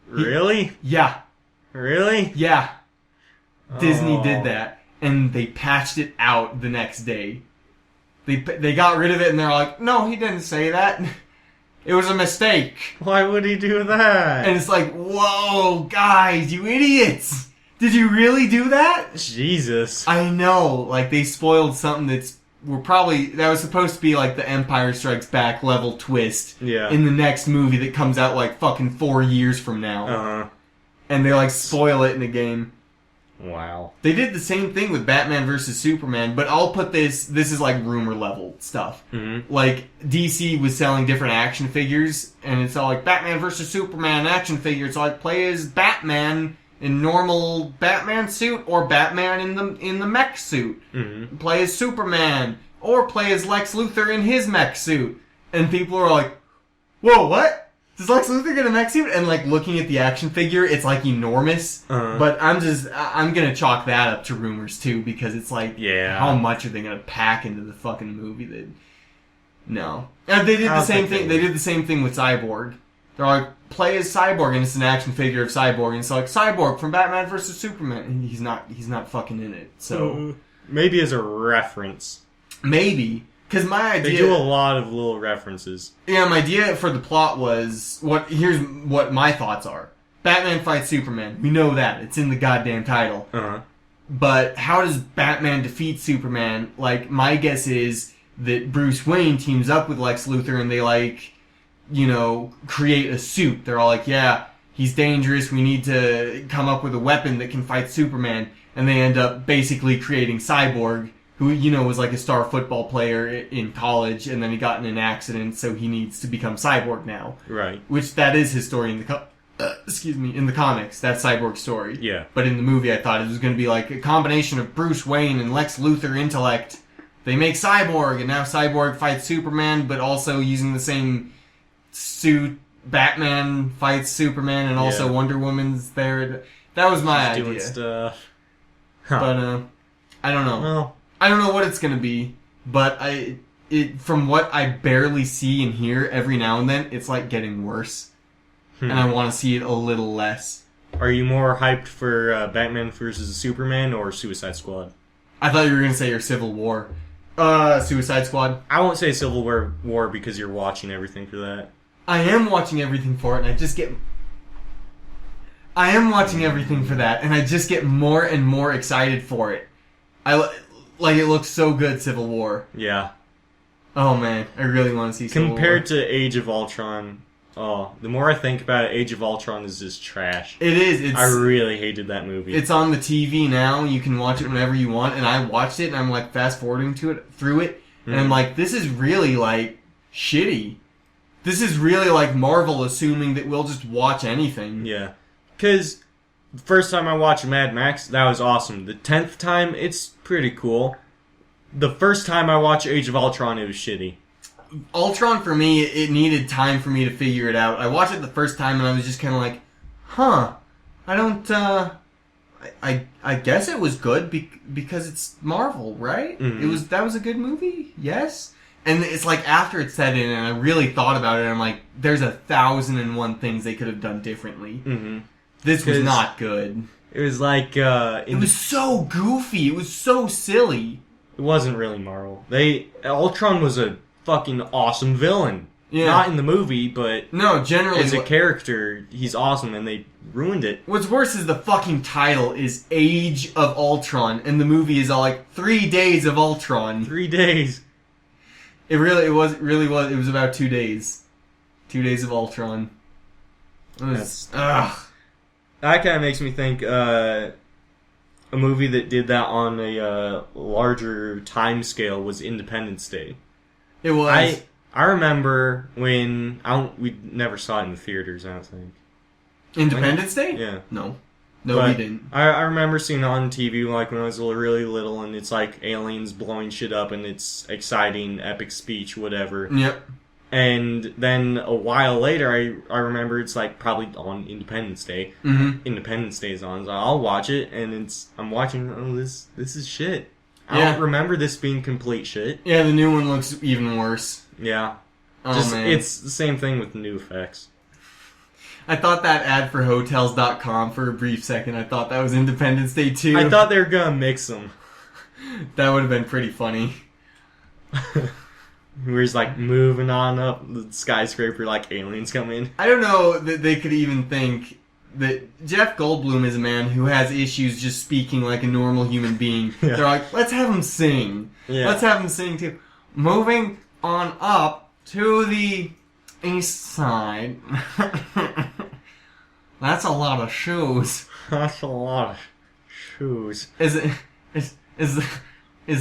Really? Yeah. Really? Yeah. Disney did that, and they patched it out the next day. They got rid of it, and they're like, no, he didn't say that. It was a mistake. Why would he do that? And it's like, whoa, guys, you idiots. Did you really do that? Jesus. I know. Like, they spoiled something that was supposed to be like the Empire Strikes Back level twist in the next movie that comes out like fucking 4 years from now. And they like spoil it in the game. Wow. They did the same thing with Batman vs. Superman, but I'll put this is like rumor level stuff. Like, DC was selling different action figures, and it's all like, Batman vs. Superman action figure. It's like, play as Batman in normal Batman suit, or Batman in the mech suit. Play as Superman, or play as Lex Luthor in his mech suit. And people are like, whoa, what? Does Lex Luthor get a mech suit? And like looking at the action figure, it's like enormous. But I'm gonna chalk that up to rumors too, because it's like, how much are they gonna pack into the fucking movie? No. And they did the same thing. They did the same thing with Cyborg. They're like, play as Cyborg, and it's an action figure of Cyborg, and it's like, Cyborg from Batman vs. Superman, and he's not fucking in it. So maybe as a reference. Maybe. Because my idea... They do a lot of little references. Yeah, my idea for the plot was... Here's what my thoughts are. Batman fights Superman. We know that. It's in the goddamn title. But how does Batman defeat Superman? Like, my guess is that Bruce Wayne teams up with Lex Luthor, and they, like, you know, create a suit. They're all like, yeah, he's dangerous. We need to come up with a weapon that can fight Superman. And they end up basically creating Cyborg, who, you know, was like a star football player in college, and then he got in an accident, so he needs to become Cyborg now. Right. Which, that is his story in the excuse me, in the comics, that Cyborg story. Yeah. But in the movie, I thought it was going to be like a combination of Bruce Wayne and Lex Luthor intellect. They make Cyborg, and now Cyborg fights Superman, but also using the same suit. Batman fights Superman, and also Wonder Woman's there. That was my idea. Doing stuff. Huh. But, I don't know. Well, I don't know what it's going to be, but from what I barely see and hear every now and then, it's like getting worse. And I want to see it a little less. Are you more hyped for Batman vs. Superman or Suicide Squad? I thought you were going to say your Civil War. Suicide Squad. I won't say Civil War because you're watching everything for that. I am watching everything for it, and I am watching everything for that, and I just get more and more excited for it. It looks so good, Civil War. Yeah. Oh man, I really want to see Civil War. Compared to Age of Ultron, the more I think about it, Age of Ultron is just trash. It is. I really hated that movie. It's on the TV now. You can watch it whenever you want, and I watched it, and I'm like fast forwarding through it, and I'm like, this is really like shitty. This is really like Marvel assuming that we'll just watch anything. Yeah. Because the first time I watched Mad Max, that was awesome. The 10th time, it's pretty cool. The first time I watched Age of Ultron, it was shitty. Ultron, for me, it needed time for me to figure it out. I watched it the first time and I was just kind of like, I don't, I guess it was good because it's Marvel, right? Mm-hmm. That was a good movie? Yes? And it's like after it set in and I really thought about it, I'm like, there's 1,001 things they could have done differently. Mm-hmm. This was not good. It was like, it was so goofy. It was so silly. It wasn't really Marvel. Ultron was a fucking awesome villain. Yeah. Not in the movie, but no, generally as a character, he's awesome, and they ruined it. What's worse is the fucking title is Age of Ultron, and the movie is all like 3 days of Ultron. 3 days. It was. It was about 2 days. 2 days of Ultron. That kind of makes me think a movie that did that on a larger time scale was Independence Day. It was. I remember when we never saw it in the theaters. I don't think. Independence Day? Yeah. No, we didn't. I remember seeing it on TV like when I was really little, and it's like aliens blowing shit up, and it's exciting, epic speech, whatever. Yep. And then a while later, I remember it's like probably on Independence Day. Mm-hmm. Independence Day is on, so I'll watch it, and I'm watching. Oh, this is shit. I Yeah. don't remember this being complete shit. Yeah, the new one looks even worse. Yeah. Oh, man. It's the same thing with the new effects. I thought that ad for Hotels.com for a brief second. I thought that was Independence Day 2. I thought they were gonna mix them. That would have been pretty funny. We're just like moving on up the skyscraper like aliens come in. I don't know that they could even think that Jeff Goldblum is a man who has issues just speaking like a normal human being. Yeah. They're like, let's have him sing. Yeah. Let's have him sing too. Moving on up to the east side. That's a lot of shoes. That's a lot of shoes. Is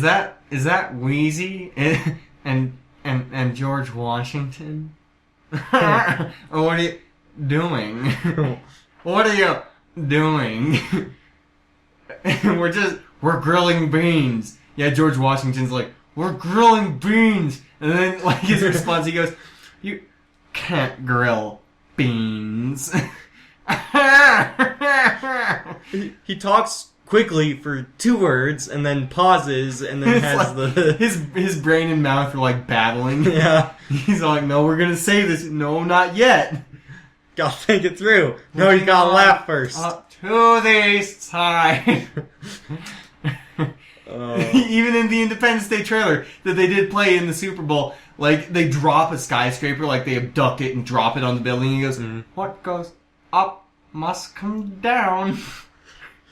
that Wheezy and George Washington? What are you doing? What are you doing? We're grilling beans. Yeah, George Washington's like, we're grilling beans. And then like his response, he goes, you can't grill beans. He talks quickly for 2 words and then pauses and then has like, his brain and mouth are like battling. Yeah. He's like, no, we're gonna say this. No, not yet. Gotta think it through. No, you gotta laugh first. Up to the east side. Even in the Independence Day trailer that they did play in the Super Bowl, like they drop a skyscraper, like they abduct it and drop it on the building. And he goes, "What goes up must come down."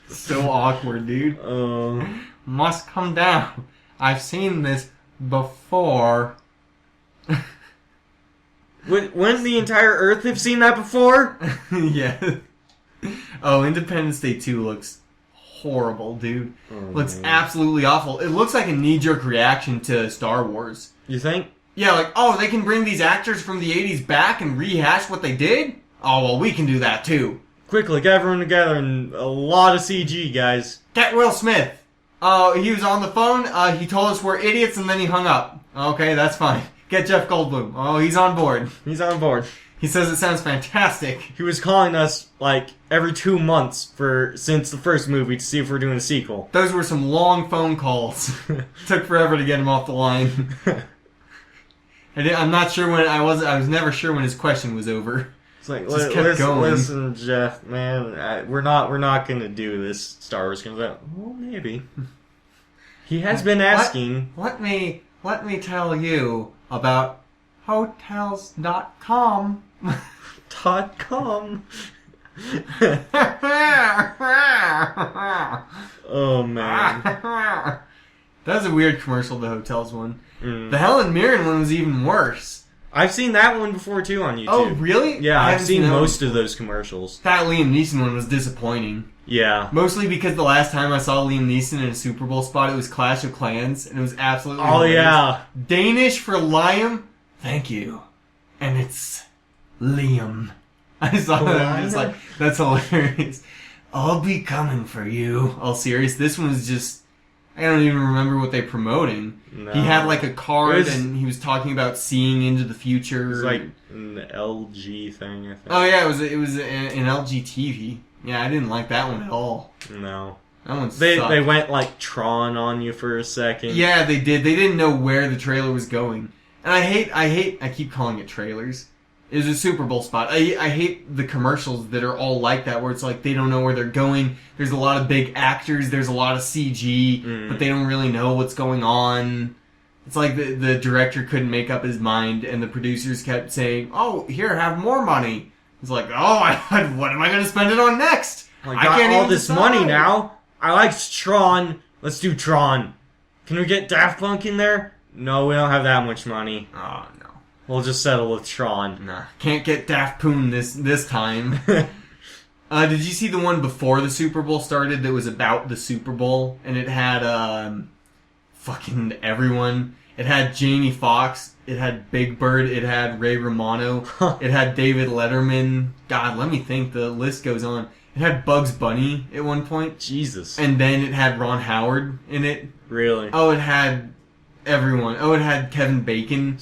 So awkward, dude. Must come down. I've seen this before. Wouldn't the entire Earth have seen that before? Yeah. Oh, Independence Day 2 looks horrible, dude. Looks absolutely awful. It looks like a knee-jerk reaction to Star Wars. You think? Yeah, like, oh, they can bring these actors from the 80s back and rehash what they did? Oh, well, we can do that, too. Quickly, get everyone together and a lot of CG, guys. Get Will Smith. Oh, he was on the phone. He told us we're idiots, and then he hung up. Okay, that's fine. Get Jeff Goldblum. Oh, he's on board. He's on board. He says it sounds fantastic. He was calling us, like, every 2 months since the first movie to see if we're doing a sequel. Those were some long phone calls. Took forever to get him off the line. I'm not sure when I was never sure when his question was over. It's like, Just kept going. Listen, Jeff, man, we're not gonna do this Star Wars. Well, maybe. He has been asking. Let me tell you about Hotels.com. .com. Oh man, that was a weird commercial. The hotels one. Mm. The Helen Mirren one was even worse. I've seen that one before too on YouTube. Oh really? Yeah, I've seen most of those commercials. That Liam Neeson one was disappointing. Yeah. Mostly because the last time I saw Liam Neeson in a Super Bowl spot, it was Clash of Clans, and it was absolutely hilarious. Yeah. Danish for Liam? Thank you. And it's Liam. I saw that and I was like, that's hilarious. I'll be coming for you. All serious. This one was just, I don't even remember what they're promoting. No. He had like a card and he was talking about seeing into the future. It was like an LG thing, I think. Oh yeah, it was an LG TV. Yeah, I didn't like that one at all. No. That one sucked. They went like Tron on you for a second. Yeah, they did. They didn't know where the trailer was going. And I keep calling it trailers. It was a Super Bowl spot. I hate the commercials that are all like that, where it's like they don't know where they're going. There's a lot of big actors, there's a lot of CG, but they don't really know what's going on. It's like the director couldn't make up his mind, and the producers kept saying, "Oh, here, have more money." It's like, "Oh, what am I going to spend it on next? I got all this money now. I like Tron. Let's do Tron. Can we get Daft Punk in there? No, we don't have that much money. Oh, no. We'll just settle with Tron. Nah, can't get Daft Poon this time." Did you see the one before the Super Bowl started that was about the Super Bowl? And it had fucking everyone. It had Jamie Foxx. It had Big Bird. It had Ray Romano. It had David Letterman. God, let me think. The list goes on. It had Bugs Bunny at one point. Jesus. And then it had Ron Howard in it. Really? Oh, it had everyone. Oh, it had Kevin Bacon.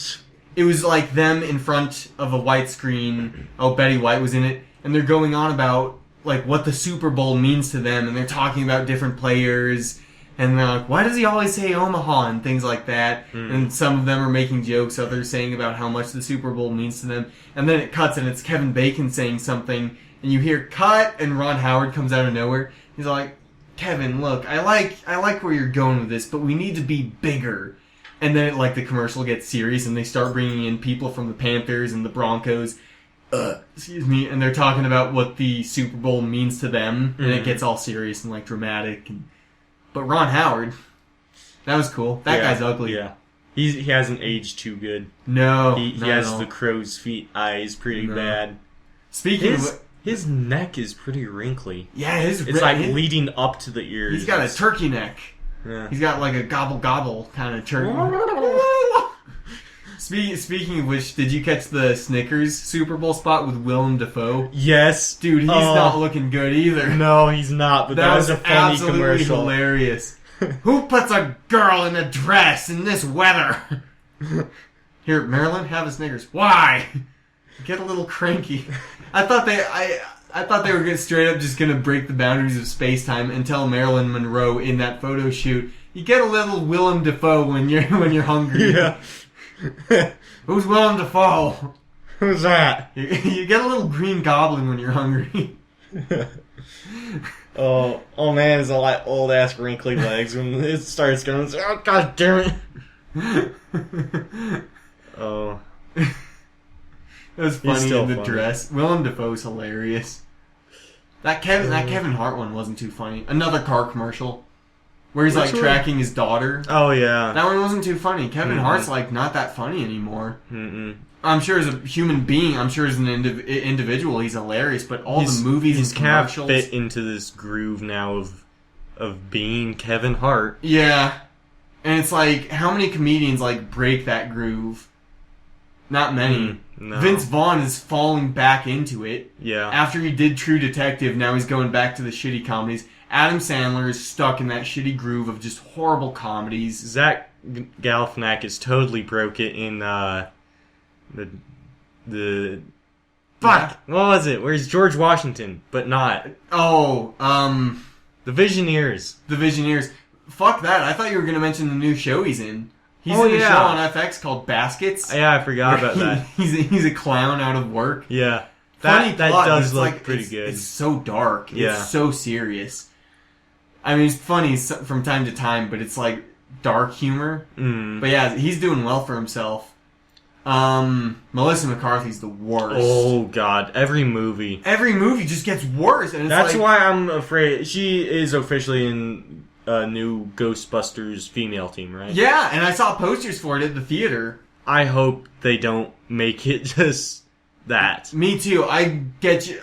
It was like them in front of a white screen. Oh, Betty White was in it. And they're going on about like what the Super Bowl means to them. And they're talking about different players. And they're like, why does he always say Omaha and things like that? And some of them are making jokes. Others saying about how much the Super Bowl means to them. And then it cuts and it's Kevin Bacon saying something. And you hear cut and Ron Howard comes out of nowhere. He's like, Kevin, look, I like where you're going with this, but we need to be bigger. And then the commercial gets serious and they start bringing in people from the Panthers and the Broncos. Excuse me. And they're talking about what the Super Bowl means to them. And it gets all serious and dramatic. But Ron Howard, that was cool. That guy's ugly. Yeah. He hasn't aged too good. No. He has the crow's feet eyes pretty bad. Speaking of... His neck is pretty wrinkly. Yeah, it's leading up to the ears. He's got a turkey neck. Yeah. He's got a gobble kind of turkey. Speaking of which, did you catch the Snickers Super Bowl spot with Willem Dafoe? Yes. Dude, he's not looking good either. No, he's not, but that was a funny absolutely commercial. Hilarious. Who puts a girl in a dress in this weather? Here, Marilyn, have a Snickers. Why? Get a little cranky. I thought they were straight up just gonna break the boundaries of space time and tell Marilyn Monroe in that photo shoot, you get a little Willem Dafoe when you're hungry. Yeah. Who's Willem Dafoe? Who's that? You get a little Green Goblin when you're hungry. Oh man, it's all that old ass wrinkly legs when it starts going. Oh god damn it! Oh. It was funny in the dress. Willem Dafoe's hilarious. That Kevin Hart one wasn't too funny. Another car commercial where he's tracking his daughter. Oh yeah, that one wasn't too funny. Kevin Hart's not that funny anymore. I'm sure as a human being, I'm sure as an individual, he's hilarious. But the movies and commercials fit into this groove now of being Kevin Hart. Yeah, and it's how many comedians break that groove? Not many. No. Vince Vaughn is falling back into it. Yeah. After he did True Detective, now he's going back to the shitty comedies. Adam Sandler is stuck in that shitty groove of just horrible comedies. Zach Galifianakis totally broke it in the Fuck! What was it? Where's George Washington? But not. Oh, The Visioneers. The Visioneers. Fuck that. I thought you were going to mention the new show he's in. He's in a show on FX called Baskets. Yeah, I forgot about that. He's a clown out of work. Yeah. Funny That plot, does look like, pretty good. It's so dark. Yeah. It's so serious. I mean, it's funny from time to time, but it's like dark humor. Mm. But yeah, he's doing well for himself. Melissa McCarthy's the worst. Oh god, every movie just gets worse, and it's that's like, why I'm afraid. She is officially in a new Ghostbusters female team, right? Yeah, and I saw posters for it at the theater. I hope they don't make it just that. Me too. I bet you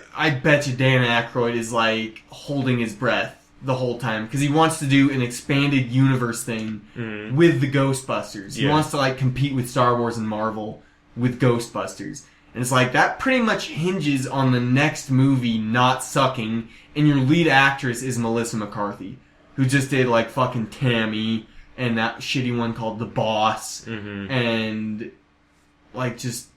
Dan Aykroyd is like holding his breath the whole time because he wants to do an expanded universe thing with the Ghostbusters. He wants to like compete with Star Wars and Marvel with Ghostbusters. And it's like that pretty much hinges on the next movie not sucking, and your lead actress is Melissa McCarthy, who just did like fucking Tammy and that shitty one called The Boss and like just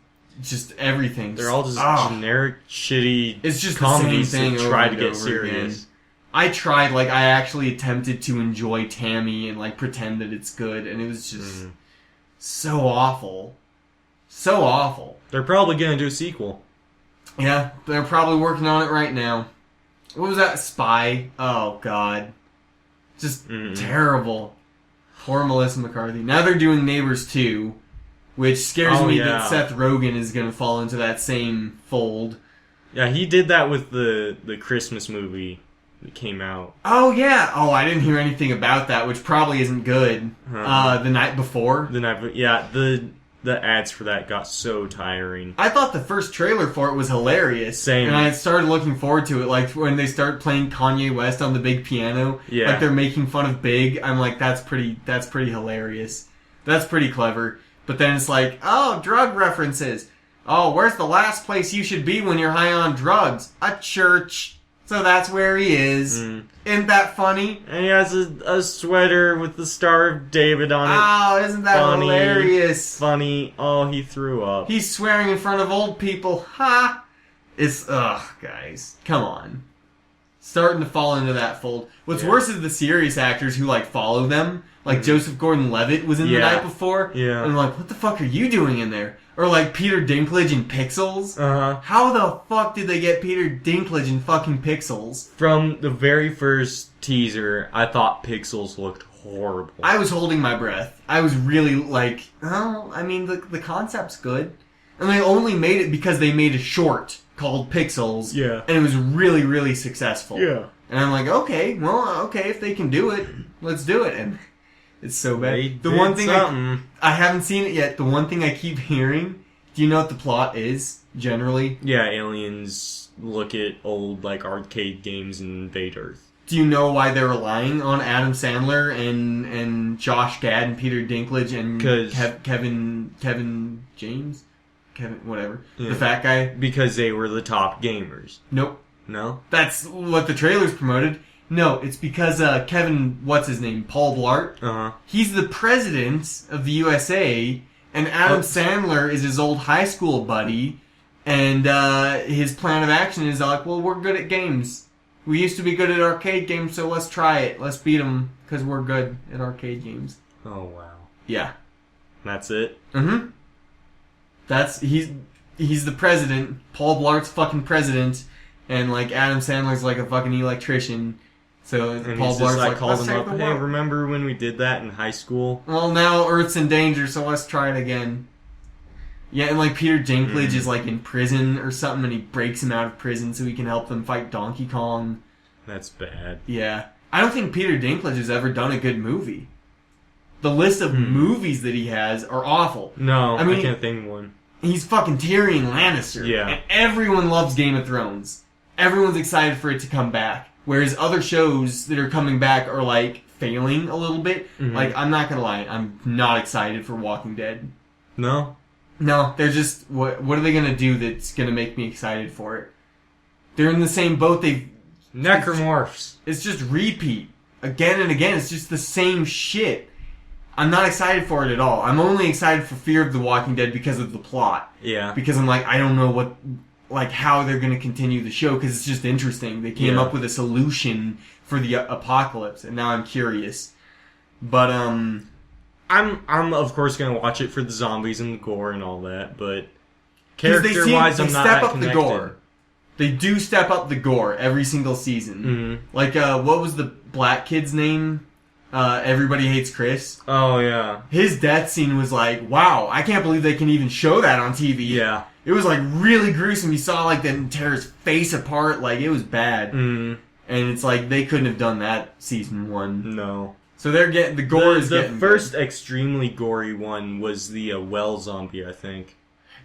everything. They're all just generic shitty it's just comedies the same thing that try over to get and over serious. Again. I tried, like, I actually attempted to enjoy Tammy and, like, pretend that it's good, and it was just so awful. So awful. They're probably gonna do a sequel. Yeah, they're probably working on it right now. What was that? Spy? Oh, God. Just terrible. Poor Melissa McCarthy. Now they're doing Neighbors 2, which scares me that Seth Rogen is gonna fall into that same fold. Yeah, he did that with the Christmas movie that came out. Oh, yeah. Oh, I didn't hear anything about that, which probably isn't good. The night before. The ads for that got so tiring. I thought the first trailer for it was hilarious. Same. And I started looking forward to it, like when they start playing Kanye West on the big piano. Yeah. Like they're making fun of Big. I'm like, that's pretty hilarious. That's pretty clever. But then it's like, oh, drug references. Oh, where's the last place you should be when you're high on drugs? A church. So that's where he is. Isn't that funny? And he has a sweater with the Star of David on it. Oh, isn't that hilarious? Funny. Oh, he threw up. He's swearing in front of old people. Ha! It's, guys. Come on. Starting to fall into that fold. What's worse is the serious actors who, like, follow them. Like, Joseph Gordon-Levitt was in the night before. Yeah. And I'm like, what the fuck are you doing in there? Or, like, Peter Dinklage in Pixels. Uh-huh. How the fuck did they get Peter Dinklage in fucking Pixels? From the very first teaser, I thought Pixels looked horrible. I was holding my breath. I was really like, oh, I mean, the concept's good. And they only made it because they made a short called Pixels. Yeah. And it was really, really successful. Yeah. And I'm like, okay, if they can do it, let's do it. And it's so bad. The one thing I haven't seen it yet. The one thing I keep hearing, do you know what the plot is, generally? Yeah, aliens look at old, like, arcade games and invade Earth. Do you know why they're relying on Adam Sandler and Josh Gad and Peter Dinklage and Kevin James? Kevin, whatever. Yeah. The fat guy? Because they were the top gamers. Nope. No? That's what the trailers promoted. No, it's because Kevin, what's his name? Paul Blart? Uh-huh. He's the president of the USA, and Adam Sandler is his old high school buddy, and his plan of action is like, well, we're good at games. We used to be good at arcade games, so let's try it. Let's beat them, because we're good at arcade games. Oh, wow. Yeah. That's it? Mm-hmm. He's the president. Paul Blart's fucking president, and, like, Adam Sandler's like a fucking electrician. So and Paul Blart's like, calls him up, hey, remember when we did that in high school? Well, now Earth's in danger, so let's try it again. Yeah, and like Peter Dinklage is like in prison or something, and he breaks him out of prison so he can help them fight Donkey Kong. That's bad. Yeah. I don't think Peter Dinklage has ever done a good movie. The list of movies that he has are awful. No, I can't think of one. He's fucking Tyrion Lannister. Yeah. And everyone loves Game of Thrones. Everyone's excited for it to come back. Whereas other shows that are coming back are, like, failing a little bit. Like, I'm not gonna lie, I'm not excited for Walking Dead. No? No, they're just what are they gonna do that's gonna make me excited for it? They're in the same boat. Necromorphs. It's just repeat again and again. It's just the same shit. I'm not excited for it at all. I'm only excited for Fear of the Walking Dead because of the plot. Yeah. Because I'm like, I don't know how they're going to continue the show because it's just interesting. They came up with a solution for the apocalypse, and now I'm curious. But I'm of course gonna watch it for the zombies and the gore and all that, but character-wise, I'm not that connected. The gore. They do step up the gore every single season. Mm-hmm. Like, what was the black kid's name? Everybody Hates Chris. Oh, yeah. His death scene was like, wow, I can't believe they can even show that on TV. Yeah. It was, like, really gruesome. You saw, like, them tear his face apart. Like, it was bad. Mm. And it's like, they couldn't have done that season 1. No. So they're getting, the gore is the getting... The first extremely gory one was the well zombie, I think.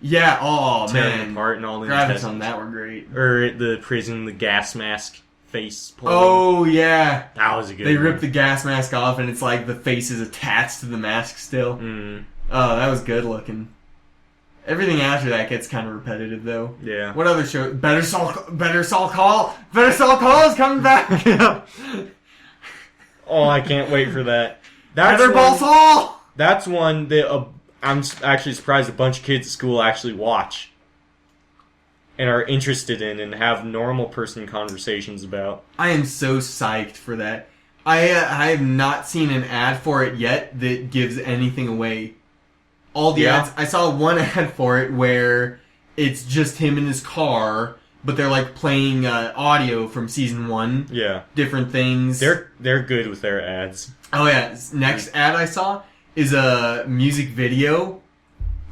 Yeah, oh, Tearing man. apart and all the graphics on that were great. Or the prison, the gas mask face pulling. Oh, yeah. That was a good They one. ripped the gas mask off, and it's like the face is attached to the mask still. Mm. Oh, that was good looking. Everything after that gets kind of repetitive, though. Yeah. What other show? Better Saul Call is coming back! Oh, I can't wait for that. Better Ball Saul! That's one that I'm actually surprised a bunch of kids at school actually watch. And are interested in and have normal person conversations about. I am so psyched for that. I have not seen an ad for it yet that gives anything away. All the ads, I saw one ad for it where it's just him in his car, but they're like playing audio from season 1. Yeah. Different things. They're good with their ads. Oh yeah, next ad I saw is a music video,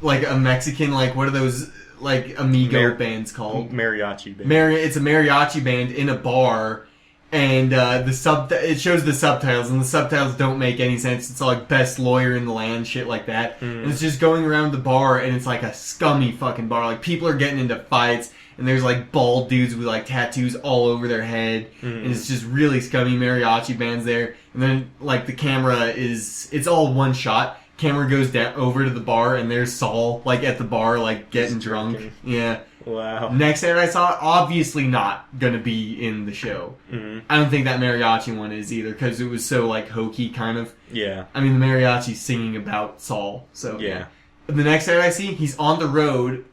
like a Mexican, like what are those, like amigo bands called? Mariachi band. It's a mariachi band in a bar, and it shows the subtitles, and the subtitles don't make any sense. It's like best lawyer in the land, shit like that. Mm. And it's just going around the bar, and it's like a scummy fucking bar. Like people are getting into fights, and there's like bald dudes with like tattoos all over their head, and it's just really scummy mariachi bands there. And then like the camera it's all one shot. Camera goes down over to the bar, and there's Saul like at the bar, like getting drunk. Yeah. Wow. Next ad I saw, obviously not gonna be in the show. Mm-hmm. I don't think that mariachi one is either, because it was so like hokey kind of. Yeah. I mean, the mariachi's singing about Saul, so yeah. The next ad I see, he's on the road,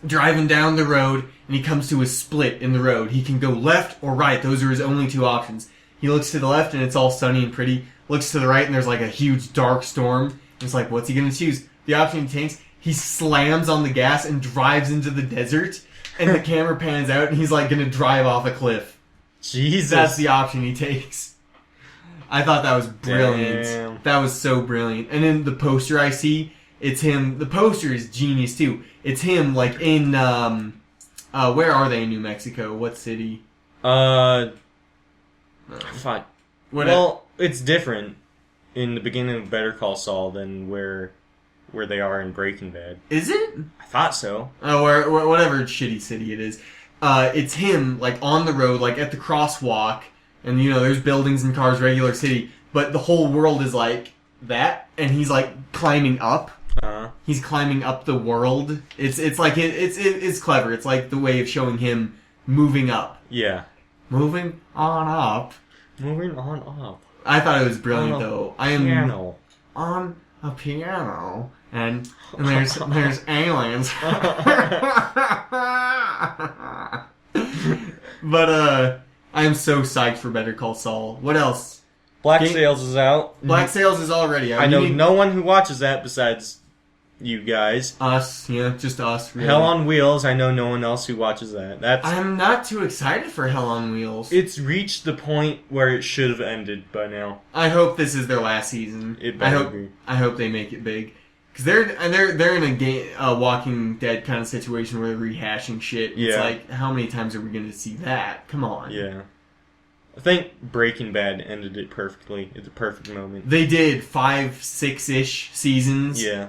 driving down the road, and he comes to a split in the road. He can go left or right. Those are his only two options. He looks to the left, and it's all sunny and pretty. Looks to the right, and there's like a huge dark storm. And it's like, what's he gonna choose? The option he takes, he slams on the gas and drives into the desert, and the camera pans out, and he's like gonna drive off a cliff. Jesus. That's the option he takes. I thought that was brilliant. Damn. That was so brilliant. And then the poster I see, it's him. The poster is genius too. It's him like in where are they in New Mexico? What city? Fuck. Well, it's different in the beginning of Better Call Saul than where they are in Breaking Bad. Is it? I thought so. Oh, or whatever shitty city it is. It's him like on the road, like at the crosswalk, and you know there's buildings and cars, regular city, but the whole world is like that, and he's like climbing up. He's climbing up the world. It's like it's clever. It's like the way of showing him moving up. Yeah. Moving on up. Moving on up. I thought it was brilliant though. I am piano. On a piano, and there's aliens. But I am so psyched for Better Call Saul. What else? Black Sails is out. Black Sails is already out. I know no one who watches that besides you guys. Us, yeah, just us. Really. Hell on Wheels, I know no one else who watches that. I'm not too excited for Hell on Wheels. It's reached the point where it should have ended by now. I hope this is their last season. I hope they make it big. Because they're in a Walking Dead kind of situation where they're rehashing shit. Yeah. It's like, how many times are we going to see that? Come on. Yeah. I think Breaking Bad ended it perfectly. It's a perfect moment. They did 5-6-ish seasons. Yeah.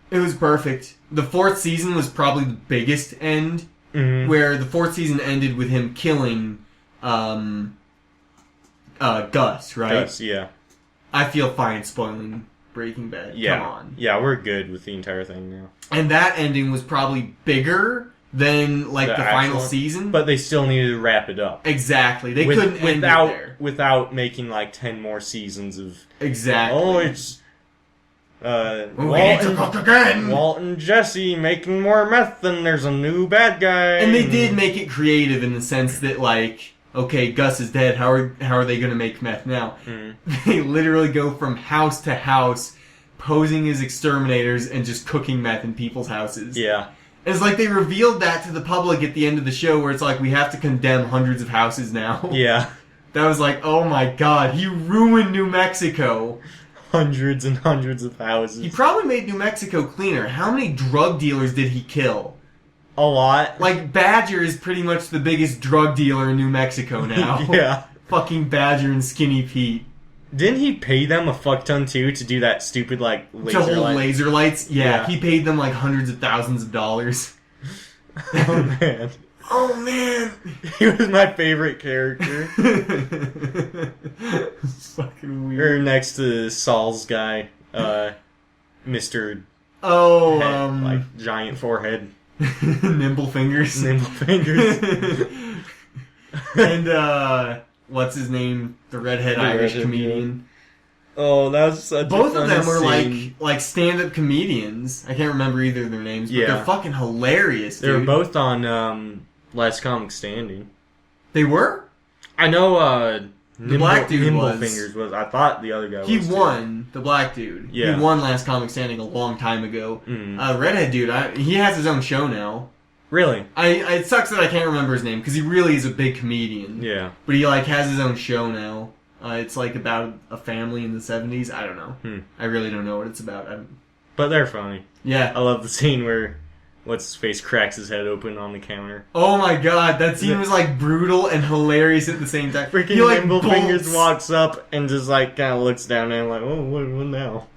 It was perfect. The 4th season was probably the biggest end, where the 4th season ended with him killing Gus, right? Gus, yeah. I feel fine spoiling Breaking Bad. Yeah. Come on. Yeah, we're good with the entire thing now. And that ending was probably bigger than like the final season. But they still needed to wrap it up. Exactly. They couldn't end it there. Without making like 10 more seasons of... Exactly. Oh, it's... Walt and Jesse making more meth, and there's a new bad guy. And they did make it creative in the sense that, like, okay, Gus is dead. How are they going to make meth now? They literally go from house to house, posing as exterminators and just cooking meth in people's houses. Yeah. It's like they revealed that to the public at the end of the show, where it's like, we have to condemn hundreds of houses now. Yeah. That was like, oh my god, he ruined New Mexico. Hundreds and hundreds of houses. He probably made New Mexico cleaner. How many drug dealers did he kill? A lot. Like, Badger is pretty much the biggest drug dealer in New Mexico now. Yeah. Fucking Badger and Skinny Pete. Didn't he pay them a fuck ton, too, to do that stupid, like, laser light? To hold laser lights? Yeah, he paid them, like, hundreds of thousands of dollars. Oh, man. Oh, man. He was my favorite character. It's fucking weird. Or next to Saul's guy, Mr. Oh, Head, like, giant forehead. Nimble fingers. Nimble fingers. And, what's his name? The redhead Irish comedian. Oh, that was such Both a of them were scene. like stand-up comedians. I can't remember either of their names, but they're fucking hilarious, dude. They were both on Last Comic Standing. They were? I know the black dude Nimble was. Fingers was. I thought the other guy was. He won, the black dude. Yeah. He won Last Comic Standing a long time ago. Redhead dude, he has his own show now. Really? It sucks that I can't remember his name, because he really is a big comedian. Yeah. But he, like, has his own show now. It's, like, about a family in the 70s. I don't know. I really don't know what it's about. But they're funny. Yeah. I love the scene where what's-his-face cracks his head open on the counter. Oh my god, that scene was, like, brutal and hilarious at the same time. Freaking he, like, Nimble Fingers walks up and just, like, kind of looks down and like, oh, what now?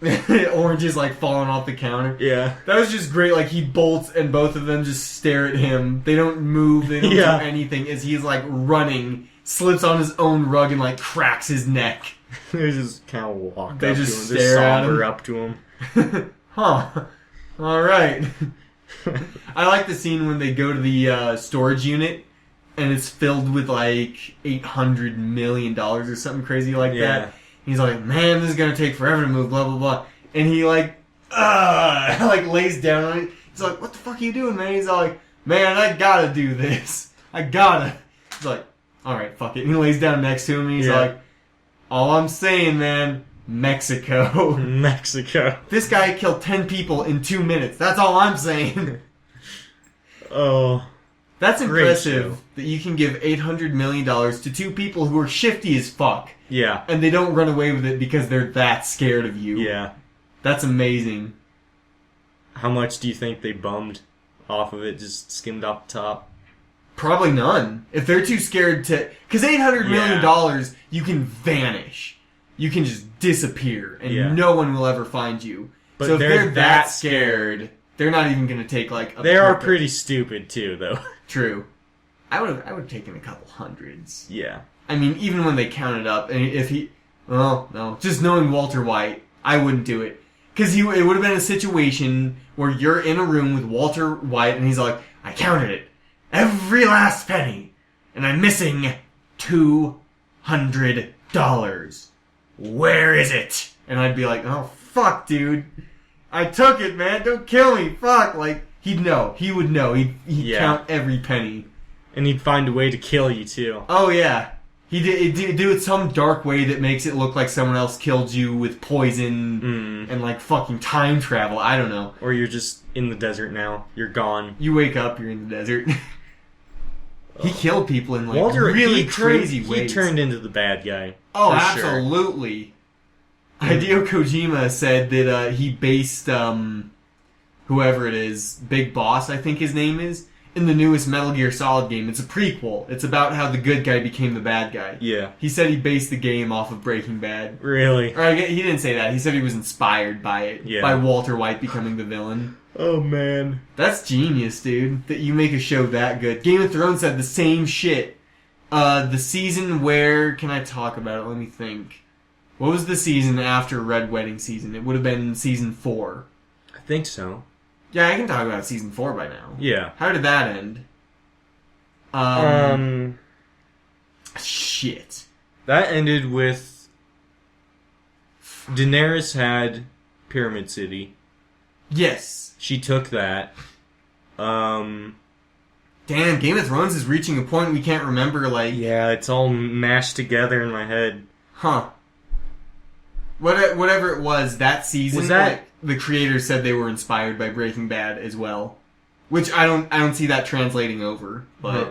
Orange is, like, falling off the counter. Yeah. That was just great. Like, he bolts and both of them just stare at him. They don't move. They don't do anything as he's, like, running, slips on his own rug and, like, cracks his neck. They just kind of walk they up just to him. Stare at him. Up to him. Huh. Alright. I like the scene when they go to the storage unit and it's filled with like $800 million or something crazy like that. He's like, man, this is gonna take forever to move, blah blah blah. And he like lays down on it. He's like, what the fuck are you doing, man? He's like, man, I gotta do this. I gotta. He's like, alright, fuck it. And he lays down next to him and he's like, all I'm saying, man, Mexico. Mexico. This guy killed 10 people in 2 minutes. That's all I'm saying. Oh. That's impressive that you can give $800 million to two people who are shifty as fuck. Yeah. And they don't run away with it because they're that scared of you. Yeah. That's amazing. How much do you think they bummed off of it, just skimmed off the top? Probably none. If they're too scared to... Because $800 million, you can vanish. You can just disappear, and no one will ever find you. But so if they're that scared, they're not even going to take, like, a... They are pretty stupid, too, though. True. I would have taken a couple hundreds. Yeah. I mean, even when they counted up, and if he... Well, no. Just knowing Walter White, I wouldn't do it. Because it would have been a situation where you're in a room with Walter White, and he's like, I counted it. Every last penny. And I'm missing $200. Where is it? And I'd be like, oh, fuck, dude. I took it, man. Don't kill me. Fuck. Like, he'd know. He would know. He'd count every penny. And he'd find a way to kill you, too. Oh, yeah. He'd do it some dark way that makes it look like someone else killed you with poison and, like, fucking time travel. I don't know. Or you're just in the desert now. You're gone. You wake up, you're in the desert. He killed people in, like, really crazy ways. He turned into the bad guy. Oh, absolutely. Sure. Hideo Kojima said that he based whoever it is, Big Boss, I think his name is, in the newest Metal Gear Solid game. It's a prequel. It's about how the good guy became the bad guy. Yeah. He said he based the game off of Breaking Bad. Really? Or he didn't say that. He said he was inspired by it. Yeah. By Walter White becoming the villain. Oh, man. That's genius, dude. That you make a show that good. Game of Thrones said the same shit. The season where... Can I talk about it? Let me think. What was the season after Red Wedding season? It would have been season 4. I think so. Yeah, I can talk about season 4 by now. Yeah. How did that end? Shit. That ended with Daenerys had Pyramid City. Yes. She took that. Damn, Game of Thrones is reaching a point we can't remember, like... Yeah, it's all mashed together in my head. Huh. Whatever it was, that season, Was that... like, the creators said they were inspired by Breaking Bad as well. Which I don't see that translating over, but...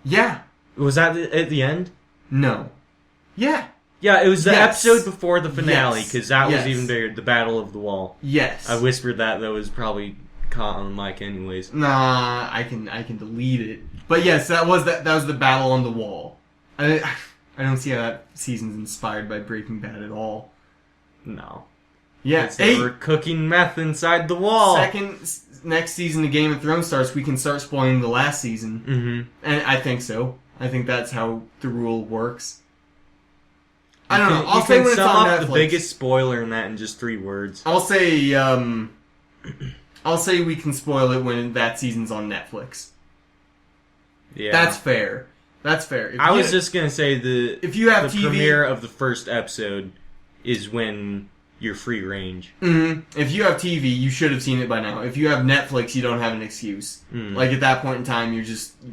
Yeah. Was that at the end? No. Yeah. Yeah, it was the episode before the finale, Yes. because that was Yes. even bigger. The Battle of the Wall. Yes. I whispered that was probably caught on the mic anyways. Nah, I can delete it. But yes, that was the Battle on the Wall. I don't see how that season's inspired by Breaking Bad at all. No. Yeah, They were cooking meth inside the wall. Next season of Game of Thrones starts, we can start spoiling the last season. Mm-hmm. And I think so. I think that's how the rule works. I don't know. I'll say when it's on Netflix. The biggest spoiler in that in just 3 words. I'll say we can spoil it when that season's on Netflix. Yeah. That's fair. That's fair. I was just gonna say if you have the TV, premiere of the first episode is when you're free range. Mm-hmm. If you have TV, you should have seen it by now. If you have Netflix, you don't have an excuse. Like at that point in time,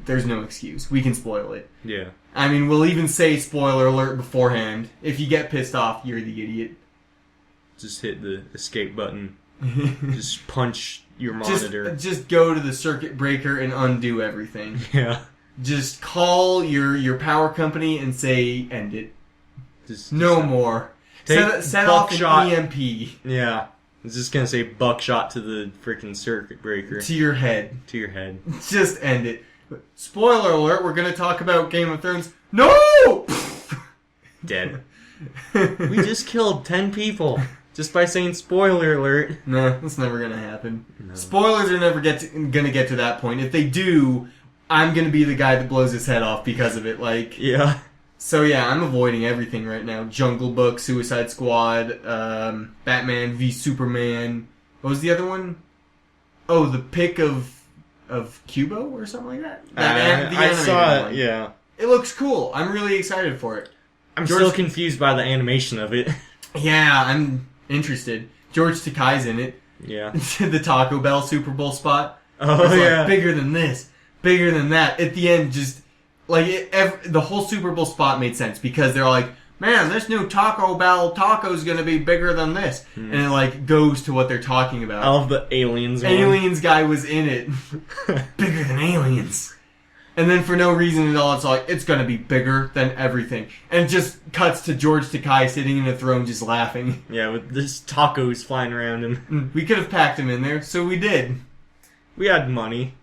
there's no excuse. We can spoil it. Yeah. I mean, we'll even say spoiler alert beforehand. If you get pissed off, you're the idiot. Just hit the escape button. Just punch your monitor. Just go to the circuit breaker and undo everything. Yeah. Just call your power company and say end it. No more. Set off an EMP. Yeah. I was just gonna say buckshot to the freaking circuit breaker. To your head. To your head. Just end it. Spoiler alert, we're gonna talk about Game of Thrones. No! Dead. We just killed 10 people just by saying spoiler alert. No, that's never gonna happen. No. Spoilers are never gonna get to that point. If they do, I'm gonna be the guy that blows his head off because of it. Like, yeah. So yeah, I'm avoiding everything right now. Jungle Book, Suicide Squad, Batman v Superman. What was the other one? Oh, the pick of Kubo or something like that. I saw it. Yeah. It looks cool. I'm really excited for it. I'm still confused by the animation of it. Yeah, I'm interested. George Takei's in it. Yeah. The Taco Bell Super Bowl spot. Oh, yeah. Like, bigger than this. Bigger than that. At the end, just... Like, the whole Super Bowl spot made sense because they're like, man, this new Taco Bell taco's gonna be bigger than this. And it, like, goes to what they're talking about. I love the aliens one. Aliens guy was in it. Bigger than aliens. And then for no reason at all, it's like, it's gonna be bigger than everything. And it just cuts to George Takei sitting in a throne just laughing. Yeah, with this tacos flying around him. We could have packed him in there, so we did. We had money.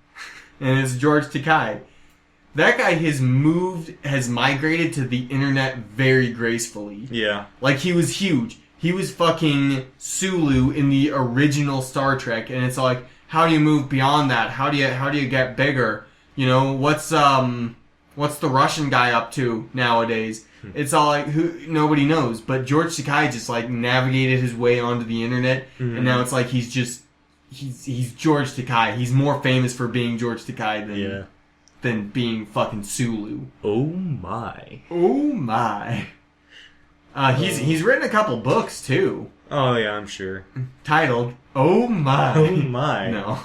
And it's George Takei. That guy has migrated to the internet very gracefully. Yeah. Like, he was huge. He was fucking Sulu in the original Star Trek, and it's like, how do you move beyond that? How do you get bigger? You know, what's the Russian guy up to nowadays? It's all like, nobody knows. But George Takei just, like, navigated his way onto the internet, and now it's like he's George Takei. He's more famous for being George Takei than being fucking Sulu. Oh my. Oh my. He's written a couple books too. Oh yeah, I'm sure. Titled Oh My. Oh my. No.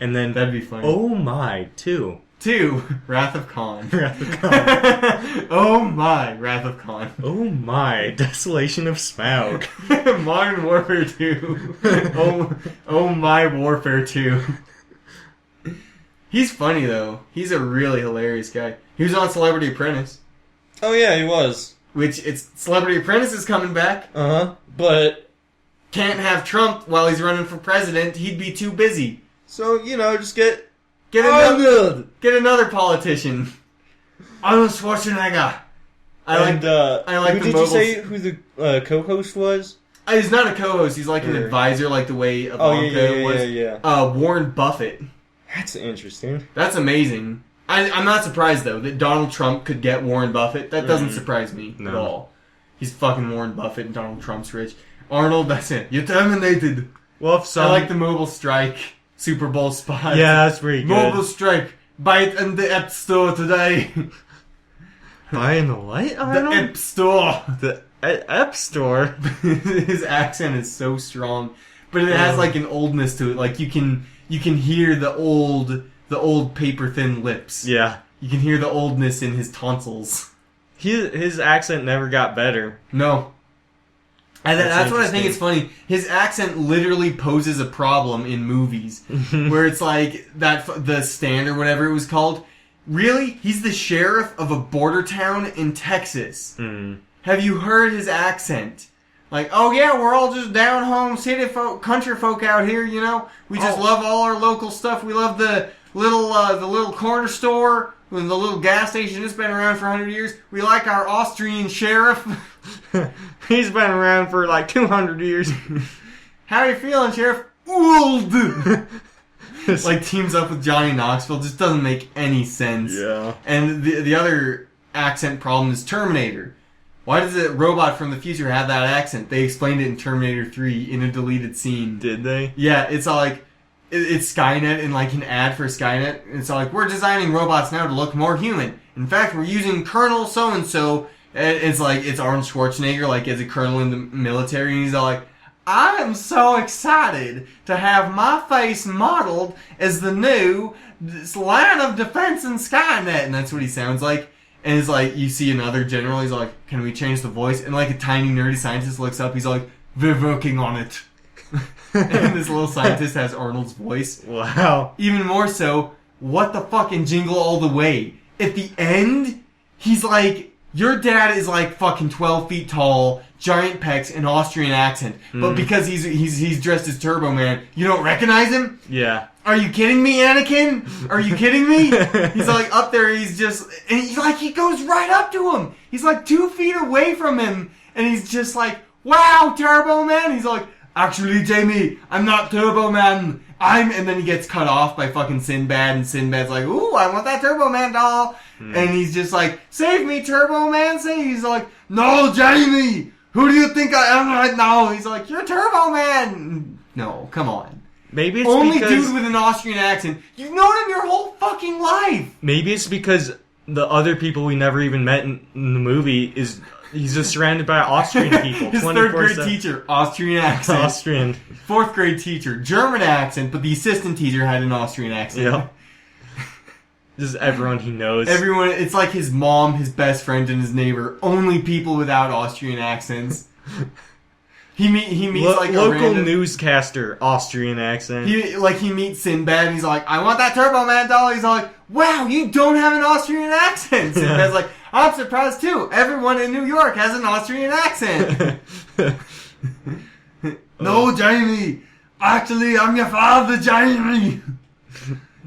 And then that'd be funny. Oh my 2. 2. Wrath of Khan. Wrath of Khan. Oh my. Wrath of Khan. Oh my. Desolation of Smaug. Modern Warfare 2. Oh my Warfare 2. He's funny, though. He's a really hilarious guy. He was on Celebrity Apprentice. Oh, yeah, he was. Celebrity Apprentice is coming back. Uh-huh. But can't have Trump while he's running for president. He'd be too busy. So, just get another politician. Arnold Schwarzenegger. I like who did you say who the co-host was? He's not a co-host. He's like an advisor, like the way Ivanka was. Yeah. Warren Buffett. That's interesting. That's amazing. I'm not surprised, though, that Donald Trump could get Warren Buffett. That doesn't surprise me at all. He's fucking Warren Buffett and Donald Trump's rich. Arnold, that's it. You're terminated. Well, if some... I like the mobile strike Super Bowl spot. Yeah, that's pretty good. Mobile strike. Buy it in the App Store today. Buy in the what, Arnold? The App Store. The App Store? His accent is so strong. But it has like an oldness to it. Like you can hear the old paper thin lips. Yeah. You can hear the oldness in his tonsils. His accent never got better. No. And that's what I think is funny. His accent literally poses a problem in movies. Where it's like, the Stand or whatever it was called. Really? He's the sheriff of a border town in Texas. Have you heard his accent? Like, oh yeah, we're all just down home city folk, country folk out here, you know? We just love all our local stuff. We love the little corner store, and the little gas station that's been around for 100 years. We like our Austrian sheriff. He's been around for like 200 years. How you feeling, Sheriff? Old! Like, teams up with Johnny Knoxville. Just doesn't make any sense. Yeah. And the other accent problem is Terminator. Why does a robot from the future have that accent? They explained it in Terminator 3 in a deleted scene. Did they? Yeah, it's all like... It's Skynet and like an ad for Skynet. It's all like, we're designing robots now to look more human. In fact, we're using Colonel so-and-so. It's like, it's Arnold Schwarzenegger, like, as a colonel in the military. And he's all like, I am so excited to have my face modeled as the new line of defense in Skynet. And that's what he sounds like. And it's like, you see another general, he's like, can we change the voice? And like a tiny nerdy scientist looks up, he's like, we're working on it. And this little scientist has Arnold's voice. Wow. Even more so, what the fucking Jingle All the Way? At the end, he's like, your dad is like fucking 12 feet tall, giant pecs, and Austrian accent. But because he's dressed as Turbo Man, you don't recognize him? Yeah. Are you kidding me, Anakin? Are you kidding me? He's like up there, he's just, and he's like, he goes right up to him. He's like 2 feet away from him, and he's just like, wow, Turbo Man. He's like, actually, Jamie, I'm not Turbo Man. And then he gets cut off by fucking Sinbad, and Sinbad's like, ooh, I want that Turbo Man doll. And he's just like, save me, Turbo Man. He's like, no, Jamie, who do you think I am right now? He's like, you're Turbo Man. No, come on. Maybe it's only because... dude with an Austrian accent. You've known him your whole fucking life. Maybe it's because the other people we never even met in the movie is... He's just surrounded by Austrian people. His third grade teacher, Austrian accent. Austrian. Fourth grade teacher, German accent, but the assistant teacher had an Austrian accent. Yeah. Just everyone he knows. Everyone, it's like his mom, his best friend, and his neighbor. Only people without Austrian accents. He meets like a local random newscaster, Austrian accent. He meets Sinbad, and he's like, I want that Turbo Man doll. He's like, wow, you don't have an Austrian accent. Sinbad's like, I'm surprised too. Everyone in New York has an Austrian accent. No, Jamie. Actually, I'm your father, Jamie.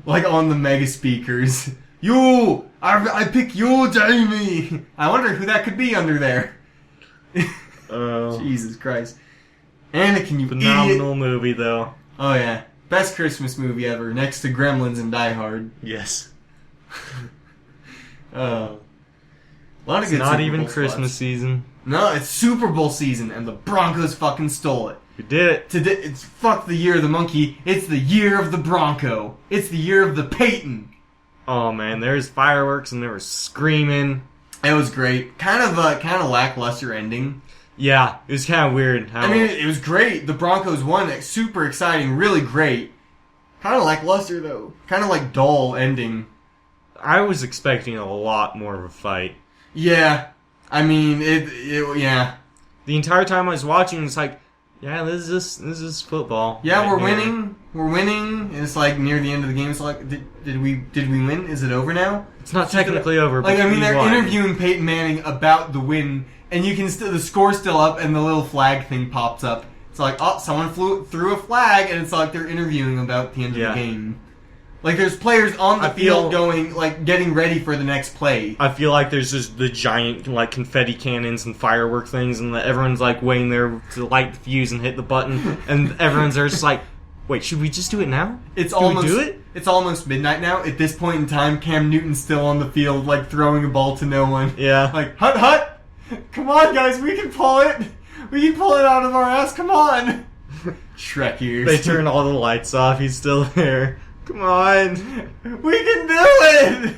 Like on the mega speakers. You! I pick you, Jamie! I wonder who that could be under there. Jesus Christ. Anakin, you Phenomenal idiot. movie, though. Oh, yeah. Best Christmas movie ever, next to Gremlins and Die Hard. Yes. A lot of good not Super even Bowl Christmas spots. season. No, it's Super Bowl season, and the Broncos fucking stole it. We did it. Today, it's fuck the year of the monkey. It's the year of the Bronco. It's the year of the Peyton. Oh man, there's fireworks and there was screaming. It was great. Kind of lackluster ending. Yeah, it was kind of weird. I mean, it was great. The Broncos won. It's super exciting. Really great. Kind of lackluster though. Kind of like dull ending. I was expecting a lot more of a fight. Yeah. I mean, yeah. The entire time I was watching, it's like, yeah, this is football. Yeah, right we're here. winning. We're winning. And it's like near the end of the game. It's like, did we win? Is it over now? It's not technically over. Like, but I mean, we they're won. interviewing Peyton Manning about the win, and you can the score's still up, and the little flag thing pops up. It's like, oh, someone threw a flag, and it's like they're interviewing about the end of the game. Like, there's players on the field going, like, getting ready for the next play. I feel like there's just the giant, like, confetti cannons and firework things, and everyone's, like, waiting there to light the fuse and hit the button, and everyone's there just like, Wait, should we just do it now? It's Do almost we do it? It's almost midnight now. At this point in time, Cam Newton's still on the field, like throwing a ball to no one. Yeah. Like, hut! Come on, guys, we can pull it! We can pull it out of our ass, come on! Shrek ears. They turn all the lights off. He's still there. Come on. We can do it!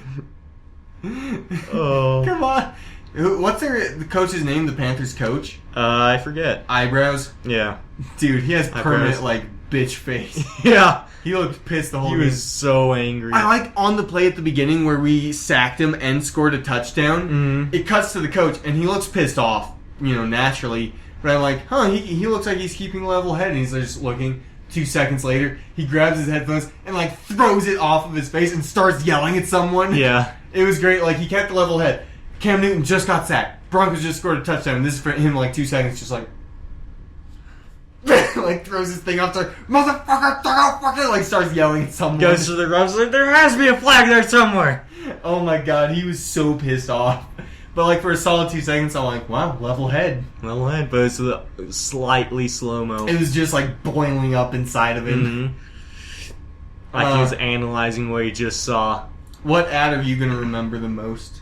Oh. Come on. What's the coach's name, the Panthers coach? I forget. Eyebrows? Yeah. Dude, he has permanent, Eyebrows. like, bitch face. Yeah. He looked pissed the whole He game. was so angry. I like on the play at the beginning where we sacked him and scored a touchdown. Mhm. It cuts to the coach and he looks pissed off, naturally. But I'm like, he looks like he's keeping a level head. And he's just looking. 2 seconds later, he grabs his headphones and like throws it off of his face and starts yelling at someone. Yeah. It was great. Like, he kept a level head. Cam Newton just got sacked. Broncos just scored a touchdown. This is for him, like 2 seconds, just like. Like throws his thing up there, motherfucker, like starts yelling at someone. Goes to the refs, like, there has to be a flag there somewhere. Oh my god, he was so pissed off. But like for a solid 2 seconds, I'm like, wow, level head. Level head, but it's slightly slow-mo. It was just like boiling up inside of him. Mm-hmm. Like he was analyzing what he just saw. What ad are you going to remember the most?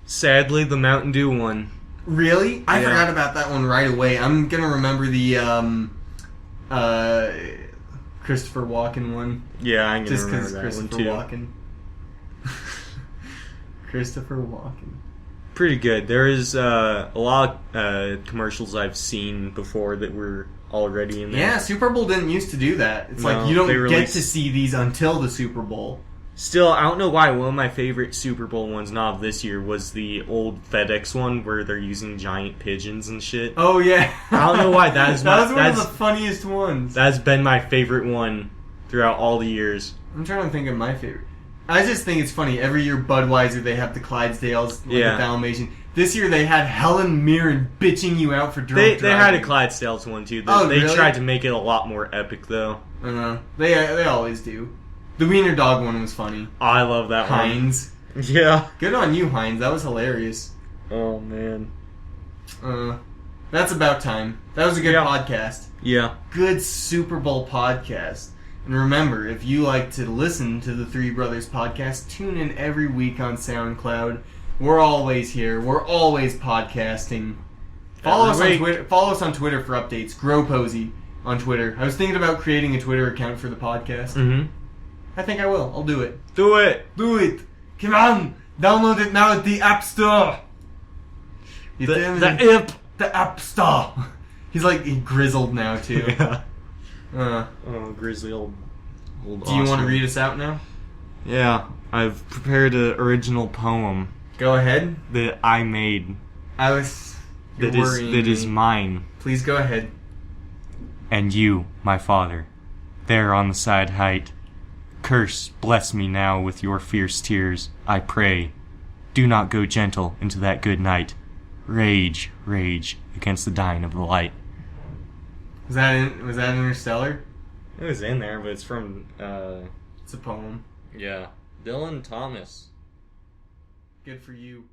Sadly, the Mountain Dew one. Really? I Yeah. forgot about that one right away. I'm going to remember the Christopher Walken one. Yeah, I'm gonna Just remember because that Christopher one too. Walken. Christopher Walken. Pretty good. There is a lot of commercials I've seen before that were already in there. Yeah, Super Bowl didn't used to do that. It's No, like you don't they get released- to see these until the Super Bowl. Still, I don't know why. One of my favorite Super Bowl ones, not of this year, was the old FedEx one where they're using giant pigeons and shit. Oh yeah, I don't know why that is. that was one of that's the funniest ones. that's been my favorite one throughout all the years. I'm trying to think of my favorite. I just think it's funny. Every year, Budweiser, they have the Clydesdales, like Yeah. the Dalmatian. This year, they had Helen Mirren bitching you out for drunk They driving. had a Clydesdales one too. Oh, They really? tried to make it a lot more epic though. I don't know. They always do. The Wiener Dog one was funny. I love that one. Heinz. Yeah. Good on you, Heinz. That was hilarious. Oh man. That's about time. That was a good podcast. Yeah. Good Super Bowl podcast. And remember, if you like to listen to the Three Brothers podcast, tune in every week on SoundCloud. We're always here. We're always podcasting. Follow us on Twitter. Follow us on Twitter for updates. Gropozy on Twitter. I was thinking about creating a Twitter account for the podcast. Mm-hmm. I think I will. I'll do it. Do it. Do it. Come on. Download it now at the App Store. The The App Store. He's like grizzled now too. Yeah. Uh, Oh, grizzly old do you want to read us out now? Yeah. I've prepared an original poem Go ahead. that I made. I was. You're That is worrying that is me. mine. Please go ahead. And you, my father, there on the side height, curse, bless me now with your fierce tears, I pray. Do not go gentle into that good night. Rage, rage against the dying of the light. Was that Interstellar? It was in there, but it's from, It's a poem. yeah, Dylan Thomas. Good for you.